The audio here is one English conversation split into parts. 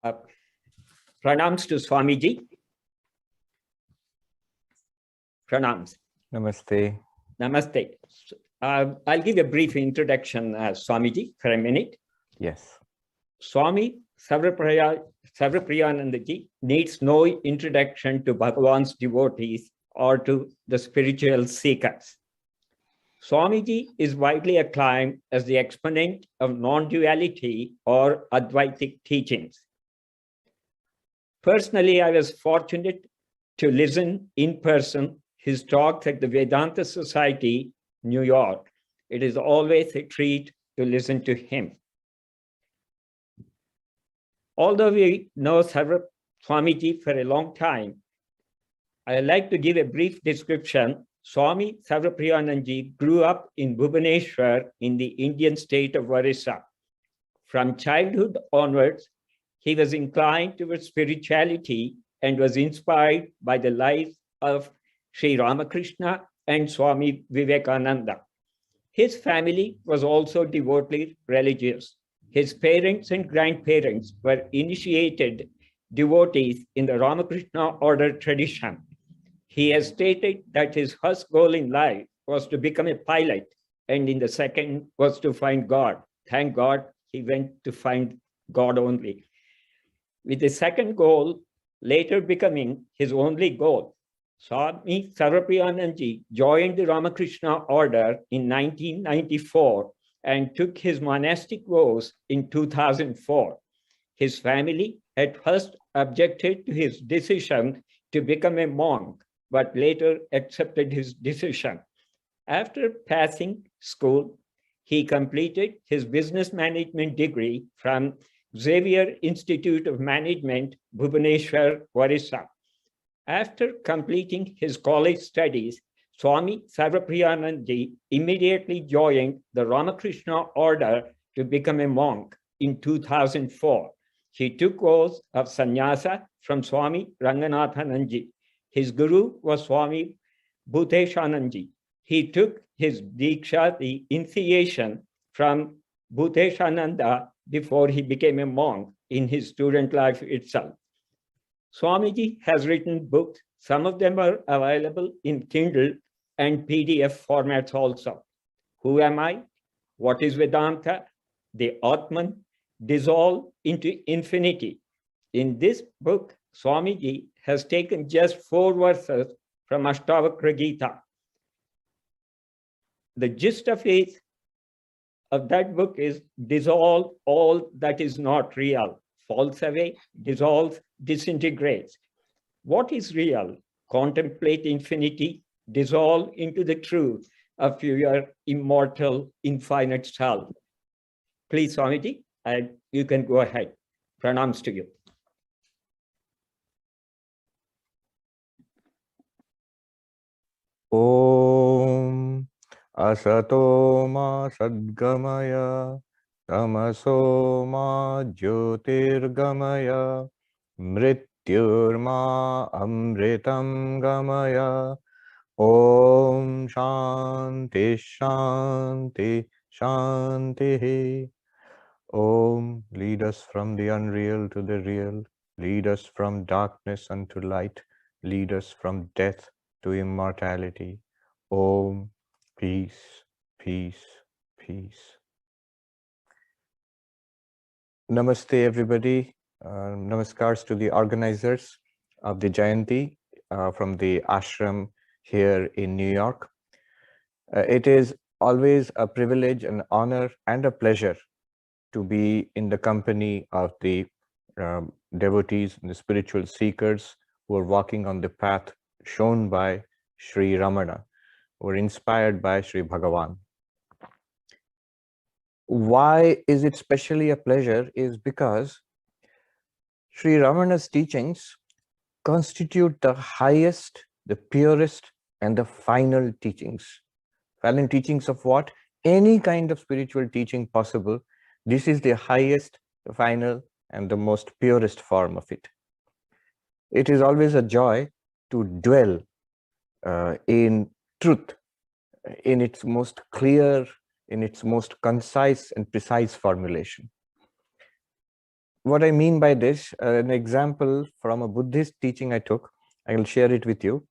Pranams to Swamiji. Pranams. Namaste. Namaste. I'll give a brief introduction, Swamiji, for a minute. Yes. Swami Sarvapriyananda needs no introduction to Bhagavan's devotees or to the spiritual seekers. Swamiji is widely acclaimed as the exponent of non-duality or Advaitic teachings. Personally, I was fortunate to listen in person his talks at the Vedanta Society, New York. It is always a treat to listen to him. Although we know Swamiji for a long time, I'd like to give a brief description. Swami Sarvapriyananda grew up in Bhubaneswar in the Indian state of Orissa. From childhood onwards, he was inclined towards spirituality and was inspired by the lives of Sri Ramakrishna and Swami Vivekananda. His family was also devotedly religious. His parents and grandparents were initiated devotees in the Ramakrishna order tradition. He has stated that his first goal in life was to become a pilot, and in the second was to find God. Thank God he went to find God only. With the second goal later becoming his only goal, Swami Sarvapriyananda joined the Ramakrishna order in 1994 and took his monastic vows in 2004. His family at first objected to his decision to become a monk, but later accepted his decision. After passing school, he completed his business management degree from Xavier Institute of Management, Bhubaneswar, Orissa. After completing his college studies, Swami Sarvapriyananda immediately joined the Ramakrishna order to become a monk in 2004. He took vows of sannyasa from Swami Ranganathananda. His guru was Swami Bhuteshananda. He took his Diksha, the initiation, from Bhuteshananda before he became a monk in his student life itself. Swamiji has written books. Some of them are available in Kindle and PDF formats also. Who am I? What is Vedanta? The Atman dissolved into infinity. In this book, Swamiji has taken just 4 verses from Ashtavakra Gita. The gist of that book is dissolve all that is not real, falls away, dissolves, disintegrates. What is real? Contemplate infinity, dissolve into the truth of your immortal, infinite self. Please, Swamiji, you can go ahead. Pranams to you. Om Asato Ma Sadgamaya Tamaso Ma Jyotirgamaya Mrityurma Amritam Gamaya. Om Shanti Shanti Shanti. Om, lead us from the unreal to the real. Lead us from darkness unto light. Lead us from death to immortality. Om, peace, peace, peace. Namaste, everybody. Namaskars to the organizers of the Jayanthi from the ashram here in New York. It is always a privilege, an honor, and a pleasure to be in the company of the devotees and the spiritual seekers who are walking on the path shown by Sri Ramana, who are inspired by Sri Bhagavan. Why is it specially a pleasure is because Sri Ramana's teachings constitute the highest, the purest, and the final teachings. Final teachings of what? Any kind of spiritual teaching possible. This is the highest, the final, and the most purest form of it. It is always a joy to dwell in truth, in its most clear, in its most concise and precise formulation. what I mean by this, an example from a Buddhist teaching I took, I will share it with you.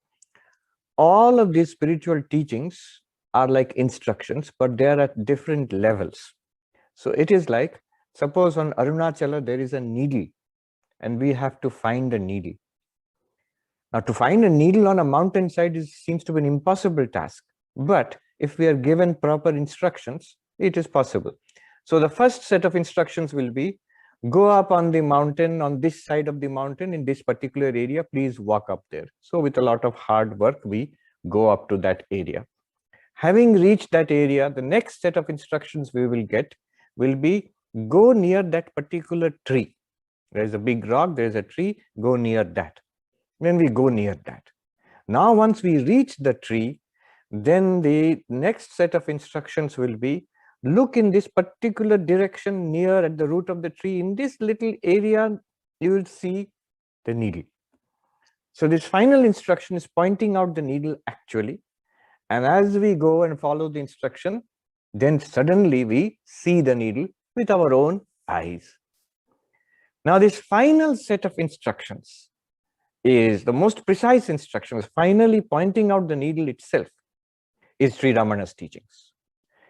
All of these spiritual teachings are like instructions, but they are at different levels. So it is like, suppose on Arunachala, there is a needle and we have to find a needle. Now, to find a needle on a mountainside seems to be an impossible task. But if we are given proper instructions, it is possible. So the first set of instructions will be, go up on the mountain, on this side of the mountain, in this particular area, please walk up there. So with a lot of hard work, we go up to that area. Having reached that area, the next set of instructions we will get will be, go near that particular tree. There is a big rock, there is a tree, go near that. When we go near that. Now, once we reach the tree, then the next set of instructions will be, look in this particular direction near at the root of the tree. In this little area, you will see the needle. So this final instruction is pointing out the needle actually. And as we go and follow the instruction, then suddenly we see the needle with our own eyes. Now, this final set of instructions is the most precise instructions, finally pointing out the needle itself, is Sri Ramana's teachings,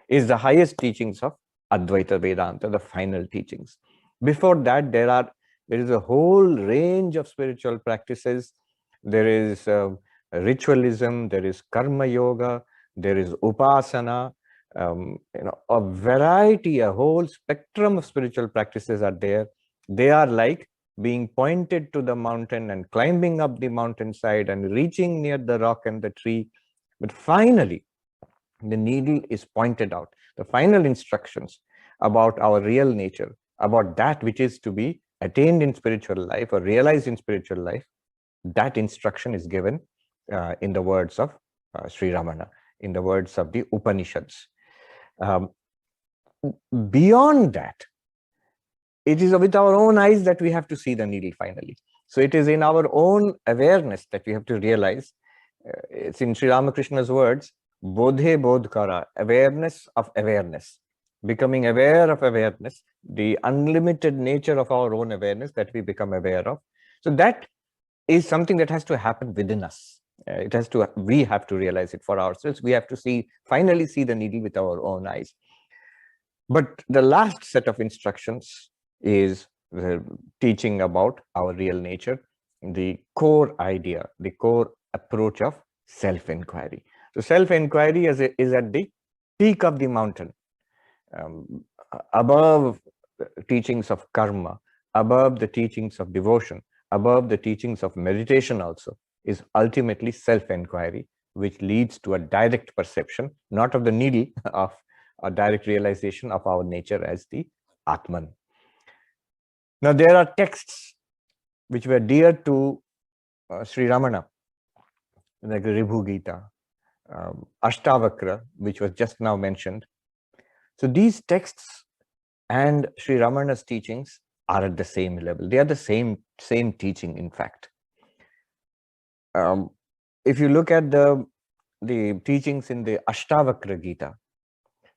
is the highest teachings of Advaita Vedanta, the final teachings. Before that, there is a whole range of spiritual practices. There is ritualism, there is karma yoga, there is upasana, a variety, a whole spectrum of spiritual practices are there. They are like being pointed to the mountain and climbing up the mountainside and reaching near the rock and the tree. But finally, the needle is pointed out. The final instructions about our real nature, about that which is to be attained in spiritual life or realized in spiritual life, that instruction is given in the words of Sri Ramana, in the words of the Upanishads. Beyond that, it is with our own eyes that we have to see the needle finally. So it is in our own awareness that we have to realize, it's in Sri Ramakrishna's words, bodhe bodhkara, awareness of awareness, becoming aware of awareness, the unlimited nature of our own awareness that we become aware of. So that is something that has to happen within us. We have to realize it for ourselves. We have to finally see the needle with our own eyes. But the last set of instructions is the teaching about our real nature, the core idea, the core approach of self-inquiry. So self-inquiry is at the peak of the mountain, above the teachings of karma, above the teachings of devotion, above the teachings of meditation also, is ultimately self-inquiry, which leads to a direct perception, not of the needle, of a direct realization of our nature as the Atman. Now, there are texts which were dear to Sri Ramana, like the Ribhu Gita, Ashtavakra, which was just now mentioned. So these texts and Sri Ramana's teachings are at the same level. They are the same teaching, in fact. If you look at the teachings in the Ashtavakra Gita,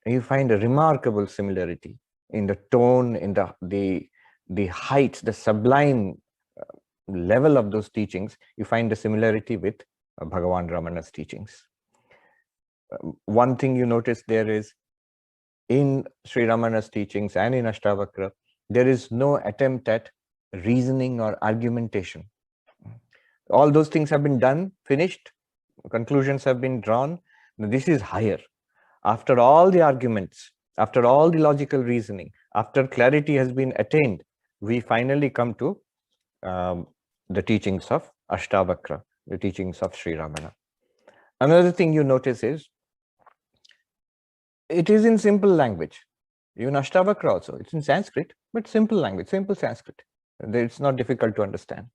you find a remarkable similarity in the tone, in the height, the sublime level of those teachings. You find a similarity with Bhagavan Ramana's teachings. One thing you notice there is, in Sri Ramana's teachings and in Ashtavakra, there is no attempt at reasoning or argumentation. All those things have been done, finished, conclusions have been drawn. This is higher. After all the arguments, after all the logical reasoning, after clarity has been attained, we finally come to the teachings of Ashtavakra, the teachings of Sri Ramana. Another thing you notice is, it is in simple language. Even Ashtavakra also, it's in Sanskrit, but simple language, simple Sanskrit. It's not difficult to understand.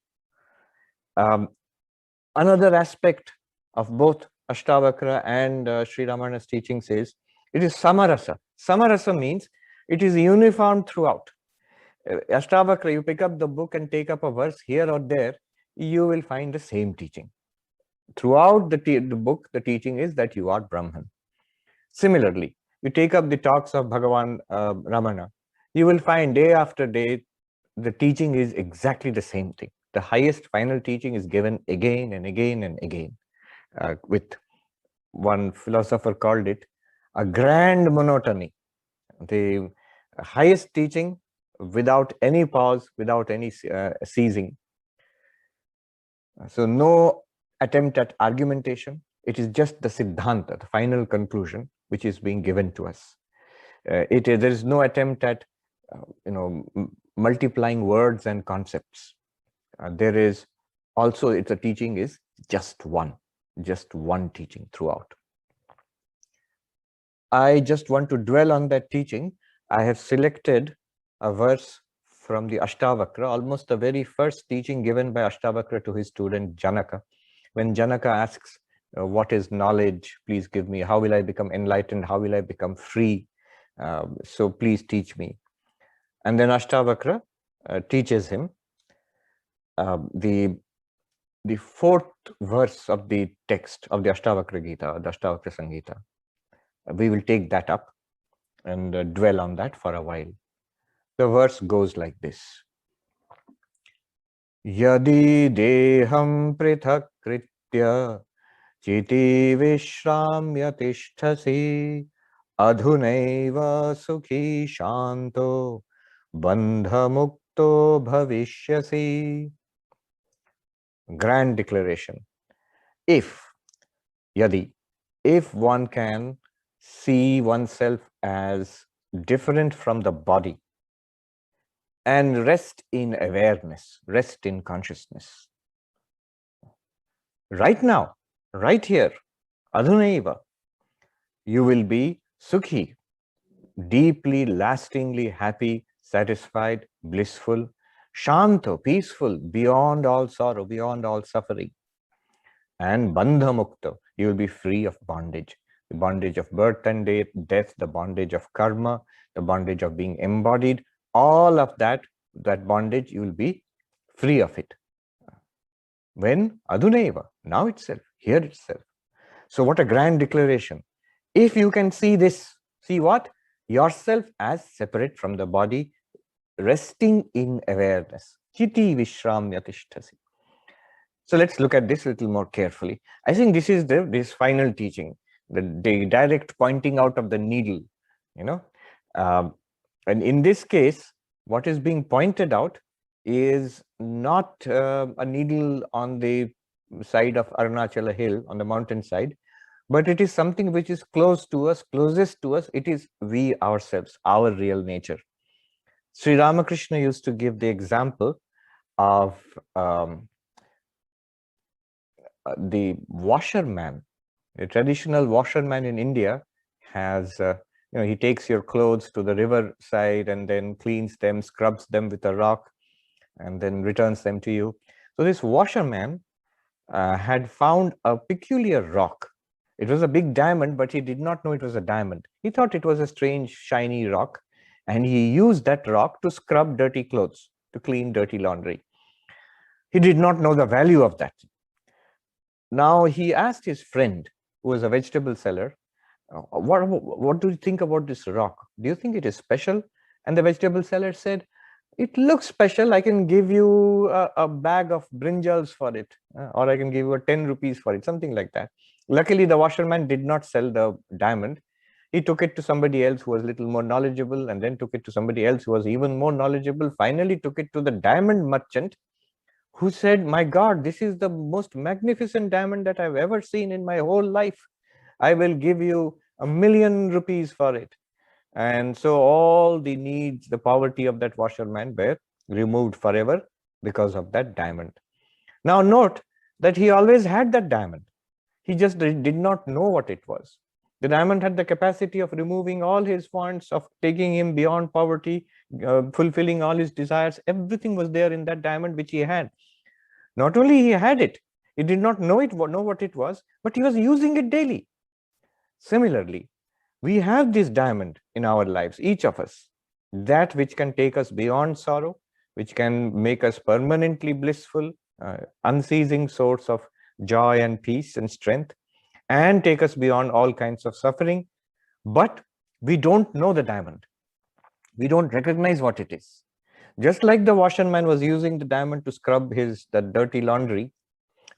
Another aspect of both Ashtavakra and Sri Ramana's teachings is, it is samarasa. Samarasa means it is uniform throughout. Ashtavakra, you pick up the book and take up a verse here or there, you will find the same teaching. Throughout the book, the teaching is that you are Brahman. Similarly, you take up the talks of Bhagavan Ramana, you will find day after day the teaching is exactly the same thing. The highest final teaching is given again and again and again. With one philosopher called it a grand monotony. The highest teaching without any pause, without any ceasing. So no attempt at argumentation. It is just the siddhanta, the final conclusion, which is being given to us. There is no attempt at multiplying words and concepts. There is also, the teaching is just one teaching throughout. I just want to dwell on that teaching. I have selected a verse from the Ashtavakra, almost the very first teaching given by Ashtavakra to his student Janaka. When Janaka asks, what is knowledge? Please give me. How will I become enlightened? How will I become free? So please teach me. And then Ashtavakra teaches him the fourth verse of the text of the Ashtavakra Gita, the Ashtavakra Sangita. We will take that up and dwell on that for a while. The verse goes like this. Yadi deham prithak kritya chiti vishramya tishtasi adhunaiva sukhi shanto bandha mukto bhavishyasi. Grand declaration. If one can see oneself as different from the body and rest in awareness, rest in consciousness. Right now, right here, adhunaiva, you will be sukhi, deeply, lastingly happy, satisfied, blissful, shanto, peaceful, beyond all sorrow, beyond all suffering. And bandha mukta, you will be free of bondage. The bondage of birth and death, the bondage of karma, the bondage of being embodied, all of that bondage, you will be free of it. When? Adhunaiva, now itself, here itself. So what a grand declaration. If you can see this, see what? Yourself as separate from the body, resting in awareness. Chiti vishramya tishtasi. So let's look at this a little more carefully. I think this is this final teaching, the direct pointing out of the needle, and in this case, what is being pointed out is not a needle on the side of Arunachala hill, on the mountain side, but it is something which is close to us, closest to us. It is we ourselves, our real nature. Sri Ramakrishna used to give the example of the washerman. The traditional washerman in India has, he takes your clothes to the river side and then cleans them, scrubs them with a rock, and then returns them to you. So this washerman had found a peculiar rock. It was a big diamond, but he did not know it was a diamond. He thought it was a strange, shiny rock, and he used that rock to scrub dirty clothes, to clean dirty laundry. He did not know the value of that. Now he asked his friend, who was a vegetable seller, what do you think about this rock? Do you think it is special? And the vegetable seller said, it looks special. I can give you a bag of brinjals for it, or I can give you 10 rupees for it, something like that. Luckily, the washerman did not sell the diamond. He took it to somebody else who was a little more knowledgeable, and then took it to somebody else who was even more knowledgeable. Finally, took it to the diamond merchant, who said, my God, this is the most magnificent diamond that I've ever seen in my whole life. I will give you 1,000,000 rupees for it. And so all the needs, the poverty of that washerman were removed forever because of that diamond. Now note that he always had that diamond. He just did not know what it was. The diamond had the capacity of removing all his wants, of taking him beyond poverty, fulfilling all his desires. Everything was there in that diamond which he had. Not only he had it, he did not know what it was, but he was using it daily. Similarly, we have this diamond in our lives, each of us, that which can take us beyond sorrow, which can make us permanently blissful, unceasing source of joy and peace and strength, and take us beyond all kinds of suffering. But we don't know the diamond. We don't recognize what it is. Just like the washerman was using the diamond to scrub the dirty laundry,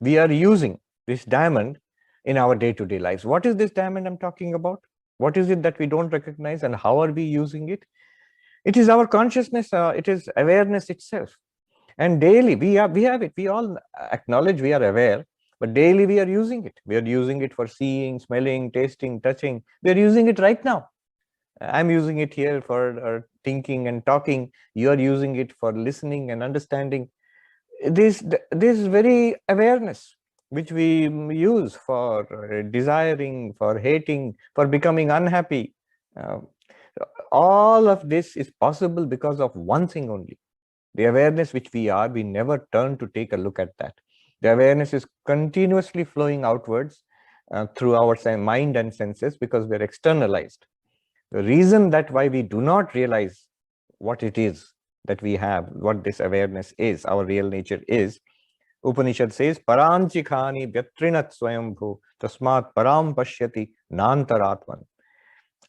we are using this diamond in our day-to-day lives. What is this diamond I'm talking about? What is it that we don't recognize, and how are we using it? It is our consciousness, it is awareness itself. And daily we have it. We all acknowledge we are aware, but daily we are using it. We are using it for seeing, smelling, tasting, touching. We are using it right now. I'm using it here for thinking and talking. You are using it for listening and understanding. This very awareness which we use for desiring, for hating, for becoming unhappy, all of this is possible because of one thing only: the awareness which we are. We never turn to take a look at that. The awareness is continuously flowing outwards through our mind and senses, because we're externalized. The reason that why we do not realize what it is that we have, what this awareness is, our real nature is, Upanishad says, Paranchikhani vyatrinat swayambhu tasmat param pashyati nantaratman.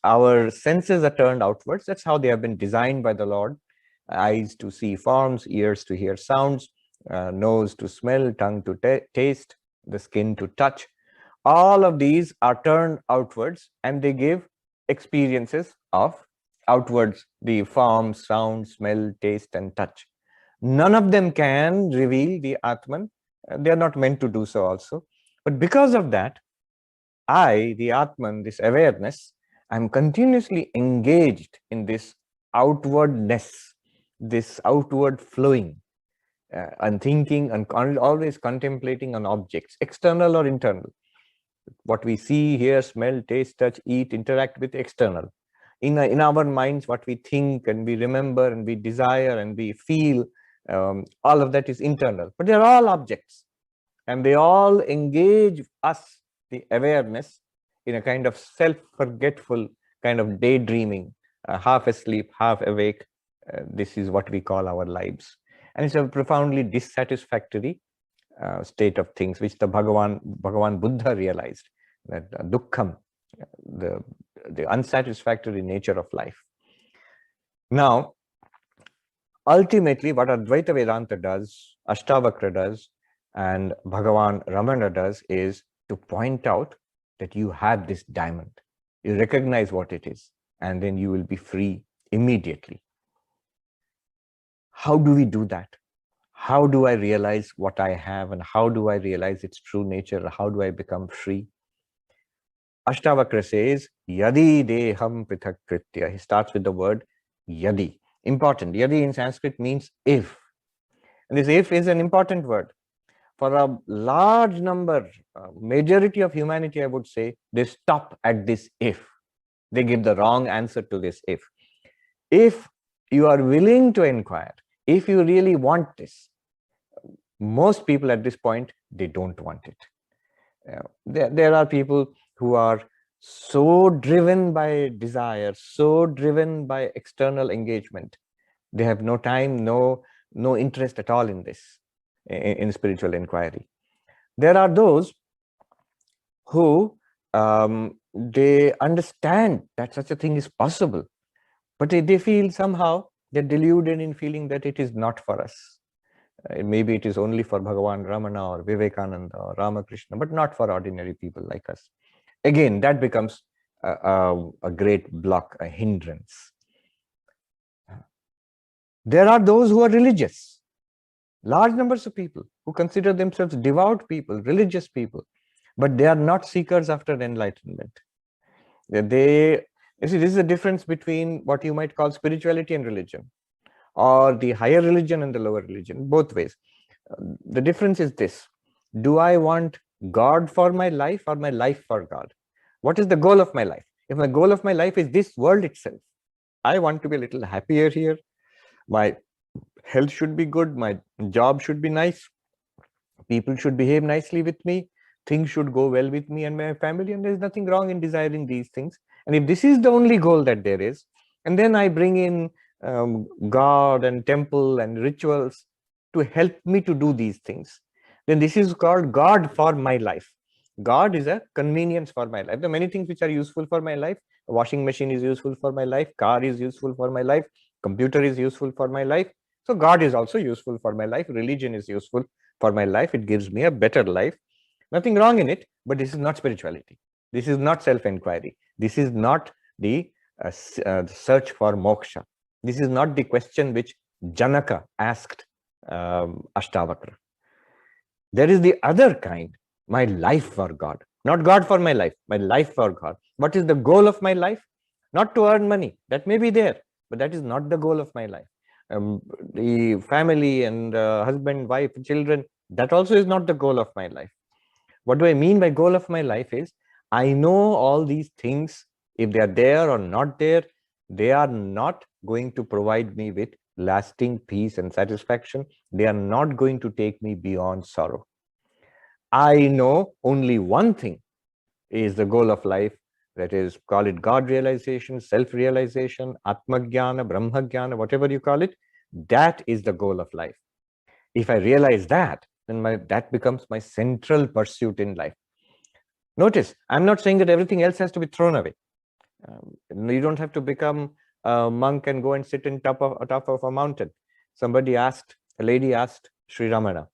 Our senses are turned outwards. That's how they have been designed by the Lord. Eyes to see forms, ears to hear sounds, nose to smell, tongue to taste, the skin to touch. All of these are turned outwards, and they give experiences of outwards, the form, sound, smell, taste, and touch. None of them can reveal the Atman. They are not meant to do so also. But because of that, I, the Atman, this awareness, I'm continuously engaged in this outwardness, this outward flowing, and thinking and always contemplating on objects, external or internal. What we see, hear, smell, taste, touch, eat, interact with external. In our minds, what we think and we remember and we desire and we feel, all of that is internal. But they're all objects, and they all engage us, the awareness, in a kind of self-forgetful kind of daydreaming, half asleep, half awake. This is what we call our lives. And it's a profoundly dissatisfactory state of things, which the Bhagavan Buddha realized, that dukkham, the unsatisfactory nature of life. Now, ultimately, what Advaita Vedanta does, Ashtavakra does, and Bhagavan Ramana does, is to point out that you have this diamond. You recognize what it is, and then you will be free immediately. How do we do that? How do I realize what I have, and how do I realize its true nature? How do I become free? Ashtavakra says, Yadi deham prithak kritya. He starts with the word Yadi. Important. Yadi in Sanskrit means if. And this if is an important word. For a large number, majority of humanity, I would say, they stop at this if. They give the wrong answer to this if. If you are willing to inquire, if you really want this, most people at this point, they don't want it. There are people who are so driven by desire, so driven by external engagement. They have no time, no interest at all in this, in spiritual inquiry. There are those who they understand that such a thing is possible, but they feel somehow they're deluded in feeling that it is not for us. Maybe it is only for Bhagavan Ramana or Vivekananda or Ramakrishna, but not for ordinary people like us. Again, that becomes a great block, a hindrance. There are those who are religious, large numbers of people who consider themselves devout people, religious people, but they are not seekers after enlightenment. You see, this is the difference between what you might call spirituality and religion, or the higher religion and the lower religion, both ways. The difference is this: do I want God for my life, or my life for God? What is the goal of my life? If my goal of my life is this world itself, I want to be a little happier here, my health should be good, my job should be nice, people should behave nicely with me, things should go well with me and my family, and there's nothing wrong in desiring these things. And if this is the only goal that there is, and then I bring in God and temple and rituals to help me to do these things, then this is called God for my life. God is a convenience for my life. There are many things which are useful for my life. A washing machine is useful for my life, car is useful for my life, computer is useful for my life, So God is also useful for my life. Religion is useful for my life. It gives me a better life. Nothing wrong in it, but this is not spirituality. This is not self-inquiry. This is not the search for moksha. This is not the question which Janaka asked Ashtavakra. There is the other kind, my life for God. Not God for my life for God. What is the goal of my life? Not to earn money. That may be there, but that is not the goal of my life. The family and husband, wife, children, that also is not the goal of my life. What do I mean by goal of my life is, I know all these things, if they are there or not there, they are not going to provide me with lasting peace and satisfaction. They are not going to take me beyond sorrow. I know only one thing is the goal of life, that is, call it God realization, self-realization, Atma-jnana, Brahma-jnana, whatever you call it, that is the goal of life. If I realize that, then that becomes my central pursuit in life. Notice, I'm not saying that everything else has to be thrown away. You don't have to become a monk and go and sit on top of a mountain. A lady asked Sri Ramana,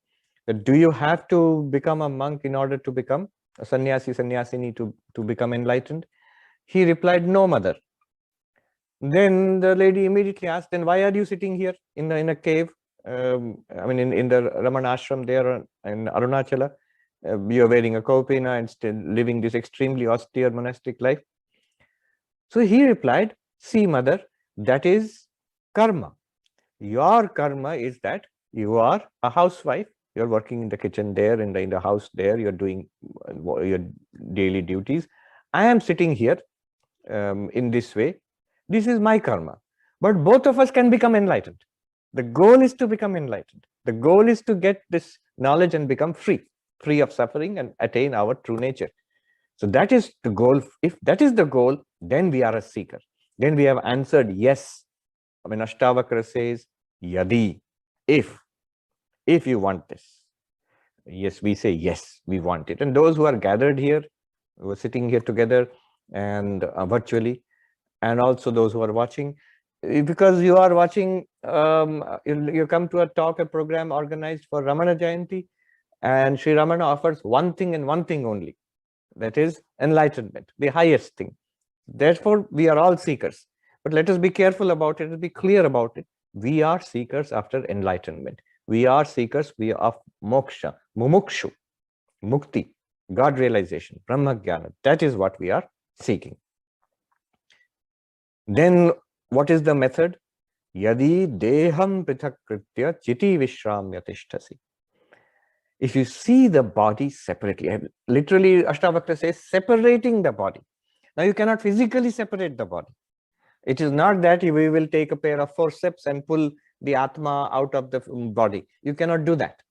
do you have to become a monk in order to become a sannyasini to become enlightened? He replied, no, mother. Then the lady immediately asked, then why are you sitting here in a cave? I mean, in the Ramana ashram there in Arunachala, you're wearing a kaupina and still living this extremely austere monastic life. So he replied, see, mother, that is karma. Your karma is that you are a housewife. You're working in the kitchen there, in the house there. You're doing your daily duties. I am sitting here in this way. This is my karma. But both of us can become enlightened. The goal is to become enlightened. The goal is to get this knowledge and become free of suffering and attain our true nature. So that is the goal. If that is the goal, then we are a seeker. Then we have answered yes. I mean, Ashtavakra says, yadi, if you want this. Yes, we say yes, we want it. And those who are gathered here, who are sitting here together and virtually, and also those who are watching, because you are watching, you come to a talk, a program organized for Ramana Jayanthi, and Sri Ramana offers one thing and one thing only, that is enlightenment, the highest thing. Therefore, we are all seekers. But let us be careful about it, let us be clear about it. We are seekers after enlightenment. We are seekers of moksha, mumukshu, mukti, God realization, Brahma-jnana. That is what we are seeking. Then what is the method? Yadi deham prithakritya chiti vishramya tishtasi. If you see the body separately, literally Ashtavakra says separating the body. Now you cannot physically separate the body. It is not that we will take a pair of forceps and pull the Atma out of the body. You cannot do that.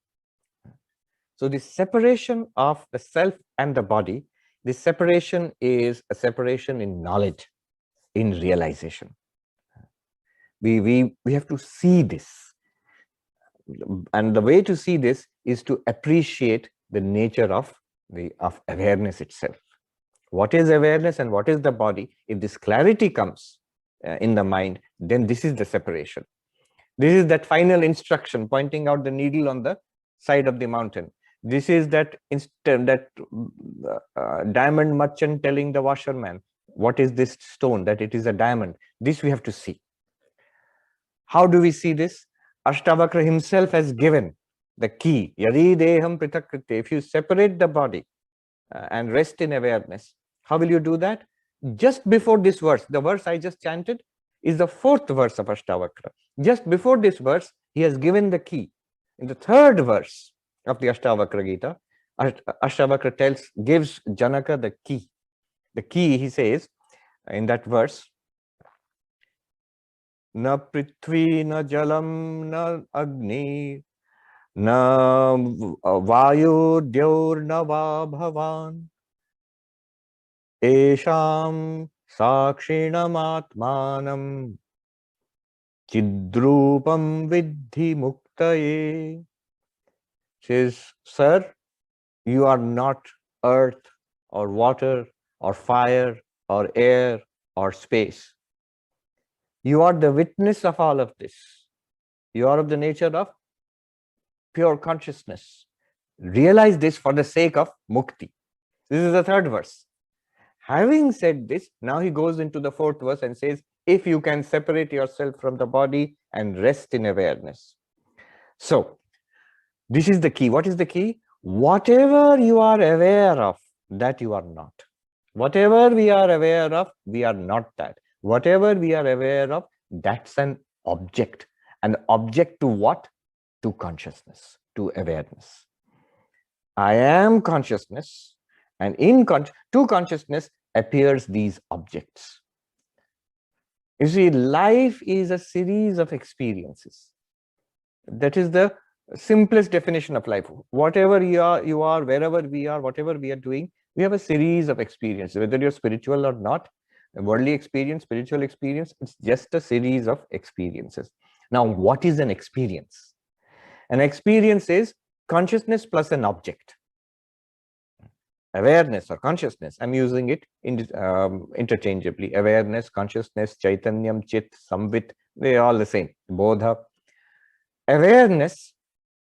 So the separation of the self and the body, this separation is a separation in knowledge, in realization. We have to see this. And the way to see this is to appreciate the nature of awareness itself. What is awareness and what is the body? If this clarity comes in the mind, then this is the separation. This is that final instruction pointing out the needle on the side of the mountain. This is that diamond merchant telling the washerman, what is this stone? That it is a diamond. This we have to see. How do we see this? Ashtavakra himself has given the key. Yadi deham prithakritya. If you separate the body and rest in awareness, how will you do that? Just before this verse, the verse I just chanted is the fourth verse of Ashtavakra. Just before this verse, he has given the key. In the third verse of the Ashtavakra Gita, Ashtavakra gives Janaka the key. The key, he says in that verse, na prithvi, na jalam, na agni, na vayu, dyaur, na va bhavan, esham sakshinam atmanam chidrupam vidhi muktaye. Says, sir, you are not earth or water or fire or air or space. You are the witness of all of this. You are of the nature of pure consciousness. Realize this for the sake of mukti. This is the third verse. Having said this, now he goes into the fourth verse and says, if you can separate yourself from the body and rest in awareness. So, this is the key. What is the key? Whatever you are aware of, that you are not. Whatever we are aware of, we are not that. Whatever we are aware of, that's an object. An object to what? To consciousness, to awareness. I am consciousness, and to consciousness appears these objects. You see, life is a series of experiences. That is the simplest definition of life. Whatever you are, wherever we are, whatever we are doing, we have a series of experiences, whether you're spiritual or not, a worldly experience, spiritual experience, it's just a series of experiences. Now, what is an experience? An experience is consciousness plus an object. Awareness or consciousness, I'm using it interchangeably. Awareness, consciousness, chaitanyam, chit, samvit, they're all the same. Bodha. Awareness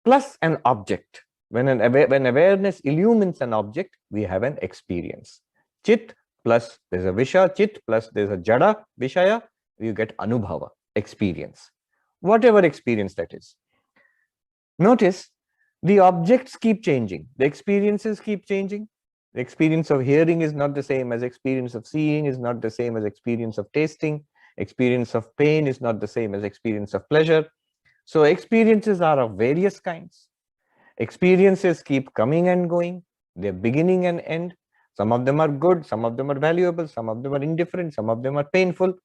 plus an object. When awareness illumines an object, we have an experience. Chit plus there's a visha, chit plus there's a jada, vishaya, you get anubhava, experience. Whatever experience that is. Notice the objects keep changing, the experiences keep changing. The experience of hearing is not the same as experience of seeing, is not the same as experience of tasting. Experience of pain is not the same as experience of pleasure. So experiences are of various kinds. Experiences keep coming and going. They're beginning and end. Some of them are good, some of them are valuable, some of them are indifferent, some of them are painful.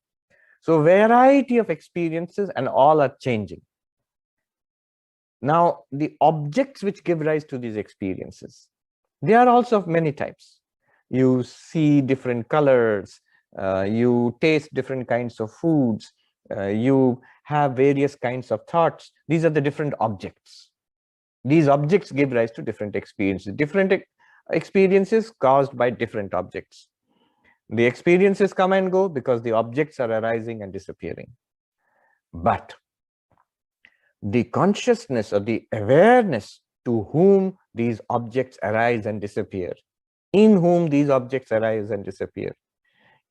So variety of experiences and all are changing. Now, the objects which give rise to these experiences, they are also of many types. You see different colors, you taste different kinds of foods, you have various kinds of thoughts. These are the different objects. These objects give rise to different experiences. Different experiences caused by different objects. The experiences come and go because the objects are arising and disappearing. But the consciousness or the awareness to whom these objects arise and disappear, in whom these objects arise and disappear,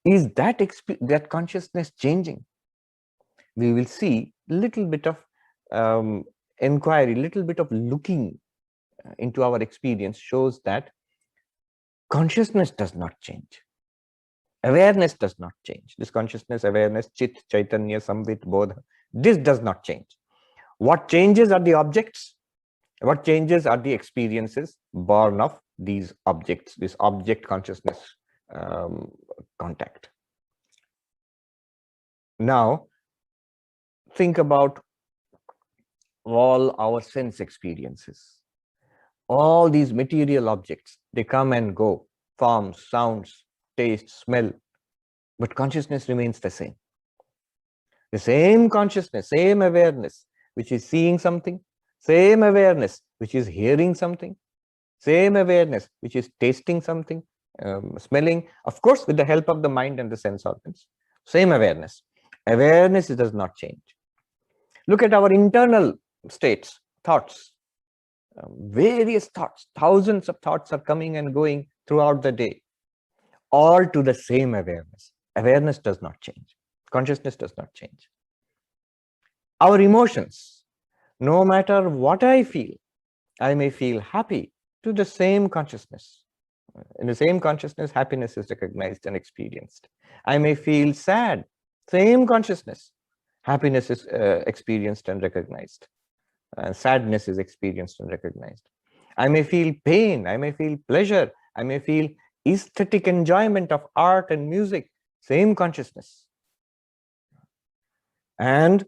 is that consciousness changing? We will see a little bit of inquiry, little bit of looking into our experience shows that consciousness does not change. Awareness does not change. This consciousness, awareness, chit, chaitanya, samvit, bodha, this does not change. What changes are the objects. What changes are the experiences born of these objects, this object consciousness contact. Now, think about all our sense experiences. All these material objects, they come and go, forms, sounds, taste, smell, but consciousness remains the same. The same consciousness, same awareness, which is seeing something, same awareness, which is hearing something, same awareness, which is tasting something, smelling, of course, with the help of the mind and the sense organs. Same awareness. Awareness does not change. Look at our internal states, thoughts. Various thoughts, thousands of thoughts are coming and going throughout the day, all to the same awareness. Awareness does not change. Consciousness does not change. Our emotions, no matter what I feel, I may feel happy to the same consciousness. In the same consciousness, happiness is recognized and experienced. I may feel sad, same consciousness, happiness is experienced and recognized. Sadness is experienced and recognized. I may feel pain, I may feel pleasure, I may feel aesthetic enjoyment of art and music, same consciousness. And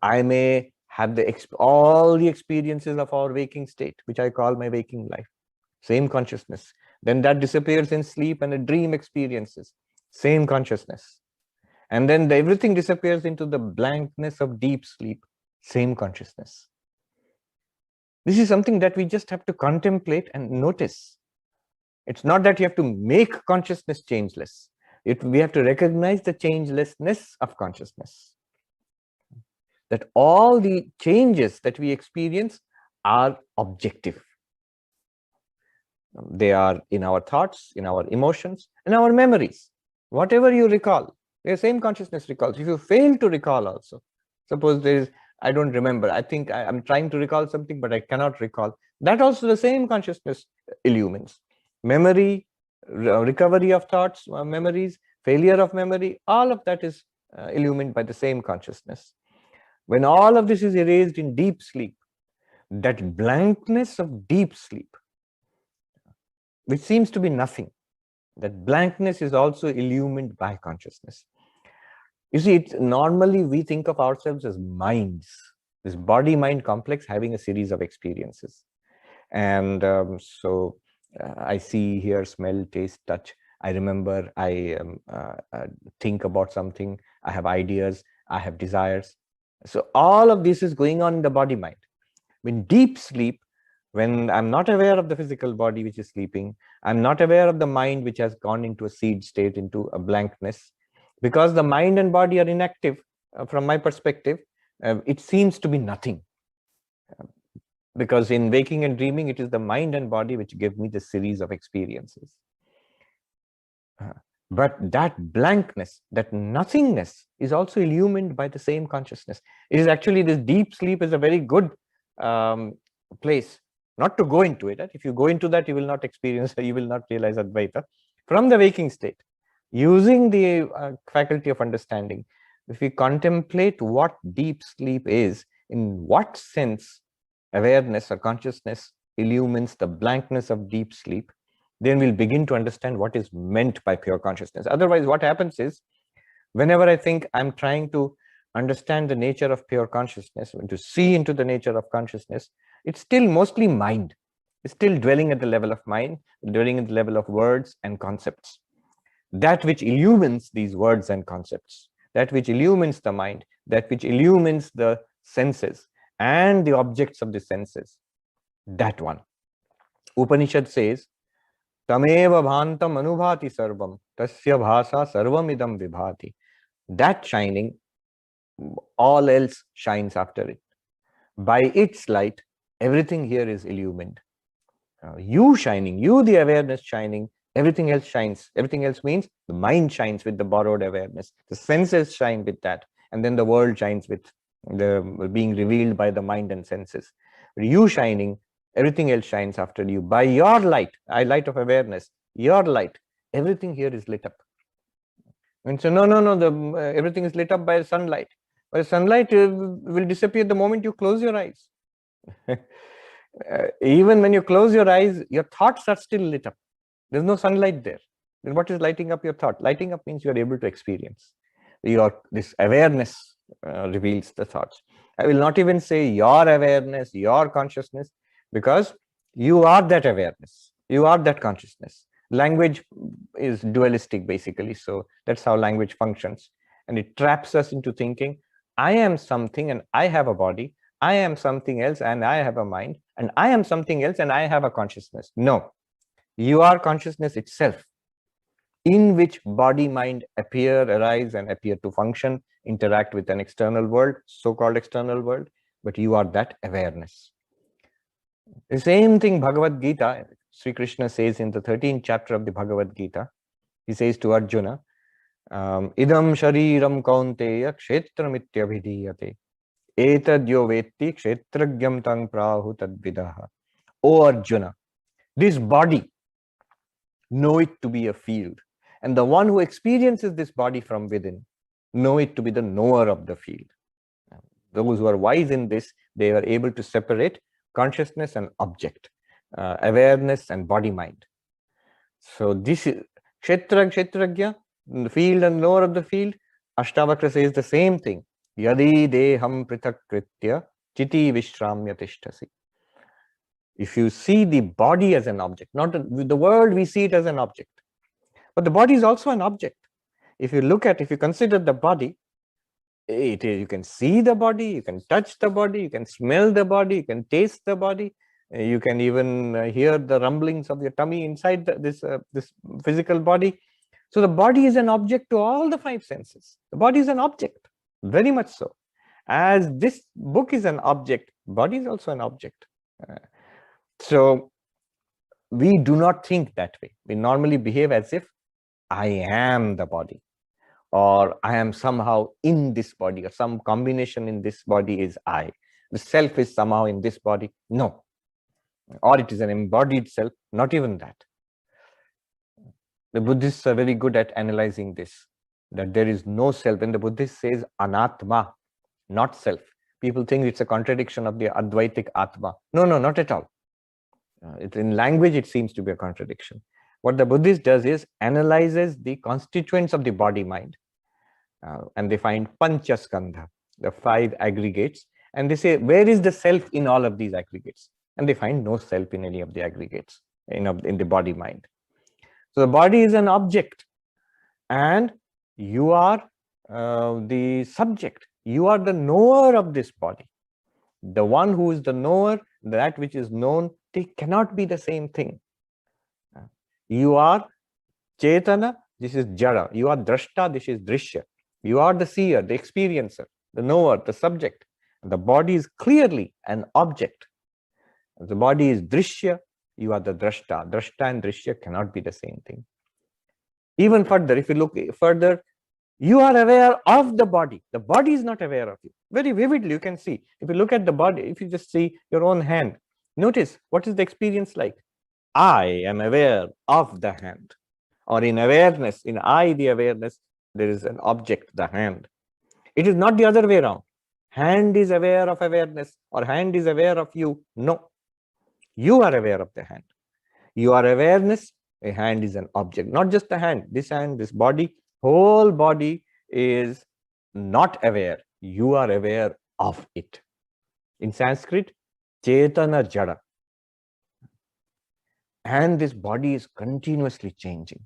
I may have all the experiences of our waking state, which I call my waking life, same consciousness. Then that disappears in sleep and the dream experiences, same consciousness. And then everything disappears into the blankness of deep sleep, same consciousness. This is something that we just have to contemplate and notice. It's not that you have to make consciousness changeless. We have to recognize the changelessness of consciousness. that all the changes that we experience are objective. They are in our thoughts, in our emotions, in our memories. Whatever you recall, the same consciousness recalls. If you fail to recall also, suppose there is, I don't remember, I think I'm trying to recall something, but I cannot recall. That also the same consciousness illumines. Memory, recovery of thoughts, memories, failure of memory, all of that is illumined by the same consciousness. When all of this is erased in deep sleep, that blankness of deep sleep, which seems to be nothing, that blankness is also illumined by consciousness. You see, normally we think of ourselves as minds, this body-mind complex having a series of experiences. And I see, hear, smell, taste, touch. I remember, I think about something, I have ideas, I have desires. So all of this is going on in the body-mind. In deep sleep, when I'm not aware of the physical body which is sleeping, I'm not aware of the mind which has gone into a seed state, into a blankness, because the mind and body are inactive from my perspective, it seems to be nothing. Because in waking and dreaming, it is the mind and body which give me the series of experiences. But that blankness, that nothingness is also illumined by the same consciousness. It is actually, this deep sleep is a very good place not to go into it. If you go into that, you will not experience, you will not realize Advaita. From the waking state, using the faculty of understanding, if we contemplate what deep sleep is, in what sense awareness or consciousness illumines the blankness of deep sleep, then we'll begin to understand what is meant by pure consciousness. Otherwise, what happens is, whenever I think I'm trying to understand the nature of pure consciousness, and to see into the nature of consciousness, it's still mostly mind. It's still dwelling at the level of mind, dwelling at the level of words and concepts. That which illumines these words and concepts, that which illumines the mind, that which illumines the senses and the objects of the senses, that one. Upanishad says, Tameva bhantam anubhati sarvam, tasya bhasa sarvam idam vibhati. That shining, all else shines after it. By its light, everything here is illumined. You shining, you the awareness shining, everything else shines. Everything else means the mind shines with the borrowed awareness, the senses shine with that, and then the world shines with the being revealed by the mind and senses. You shining, everything else shines after you. By your light, light of awareness, your light, everything here is lit up. And so, no, everything is lit up by sunlight. But sunlight will disappear the moment you close your eyes. Even when you close your eyes, your thoughts are still lit up. There's no sunlight there. Then what is lighting up your thought? Lighting up means you are able to experience. This awareness reveals the thoughts. I will not even say your awareness, your consciousness, because you are that awareness. You are that consciousness. Language is dualistic, basically. So that's how language functions. And it traps us into thinking, I am something and I have a body. I am something else and I have a mind. And I am something else and I have a consciousness. No, you are consciousness itself, in which body, mind appear, arise, and appear to function, interact with an external world, so-called external world, but you are that awareness. The same thing Bhagavad Gita, Sri Krishna says in the 13th chapter of the Bhagavad Gita, he says to Arjuna, idam shariram kaunteya kshetramityabhidiyate etadyo vetti kshetragyam tang prahu tadvidaha. O Arjuna, this body, know it to be a field. And the one who experiences this body from within, know it to be the knower of the field. Those who are wise in this, they are able to separate consciousness and object, awareness and body-mind. So this is kshetragya, the field and knower of the field. Ashtavakra says the same thing. Yadi deham prithakritya chiti vishramya tishtasi. If you see the body as an object, not the world, we see it as an object, but the body is also an object. If you consider the body, you can see the body, you can touch the body, you can smell the body, you can taste the body, you can even hear the rumblings of your tummy inside this physical body. So the body is an object to all the five senses. The body is an object, very much so. As this book is an object, body is also an object. So we do not think that way. We normally behave as if I am the body, or I am somehow in this body, or some combination in this body is I. The self is somehow in this body. No. Or it is an embodied self. Not even that. The Buddhists are very good at analyzing this, that there is no self. When the Buddhist says anatma, not self, people think it's a contradiction of the Advaitic Atma. No, no, not at all. In language, it seems to be a contradiction. What the Buddhist does is analyzes the constituents of the body-mind, and they find panchaskandha, the 5 aggregates, and they say, where is the self in all of these aggregates? And they find no self in any of the aggregates in the body-mind. So the body is an object, and you are the subject. You are the knower of this body. The one who is the knower, that which is known, they cannot be the same thing. You are Chetana, this is Jara. You are Drashta, this is Drishya. You are the seer, the experiencer, the knower, the subject. The body is clearly an object. The body is Drishya, you are the Drashta. Drashta and Drishya cannot be the same thing. Even further, if you look further, you are aware of the body. The body is not aware of you. Very vividly, you can see. If you look at the body, if you just see your own hand, notice what is the experience like. I am aware of the hand. Or in awareness, in I, the awareness, there is an object, the hand. It is not the other way around. Hand is aware of awareness, or hand is aware of you. No. You are aware of the hand. You are awareness, a hand is an object. Not just the hand, this body, whole body is not aware. You are aware of it. In Sanskrit, Chetana Jada. And this body is continuously changing.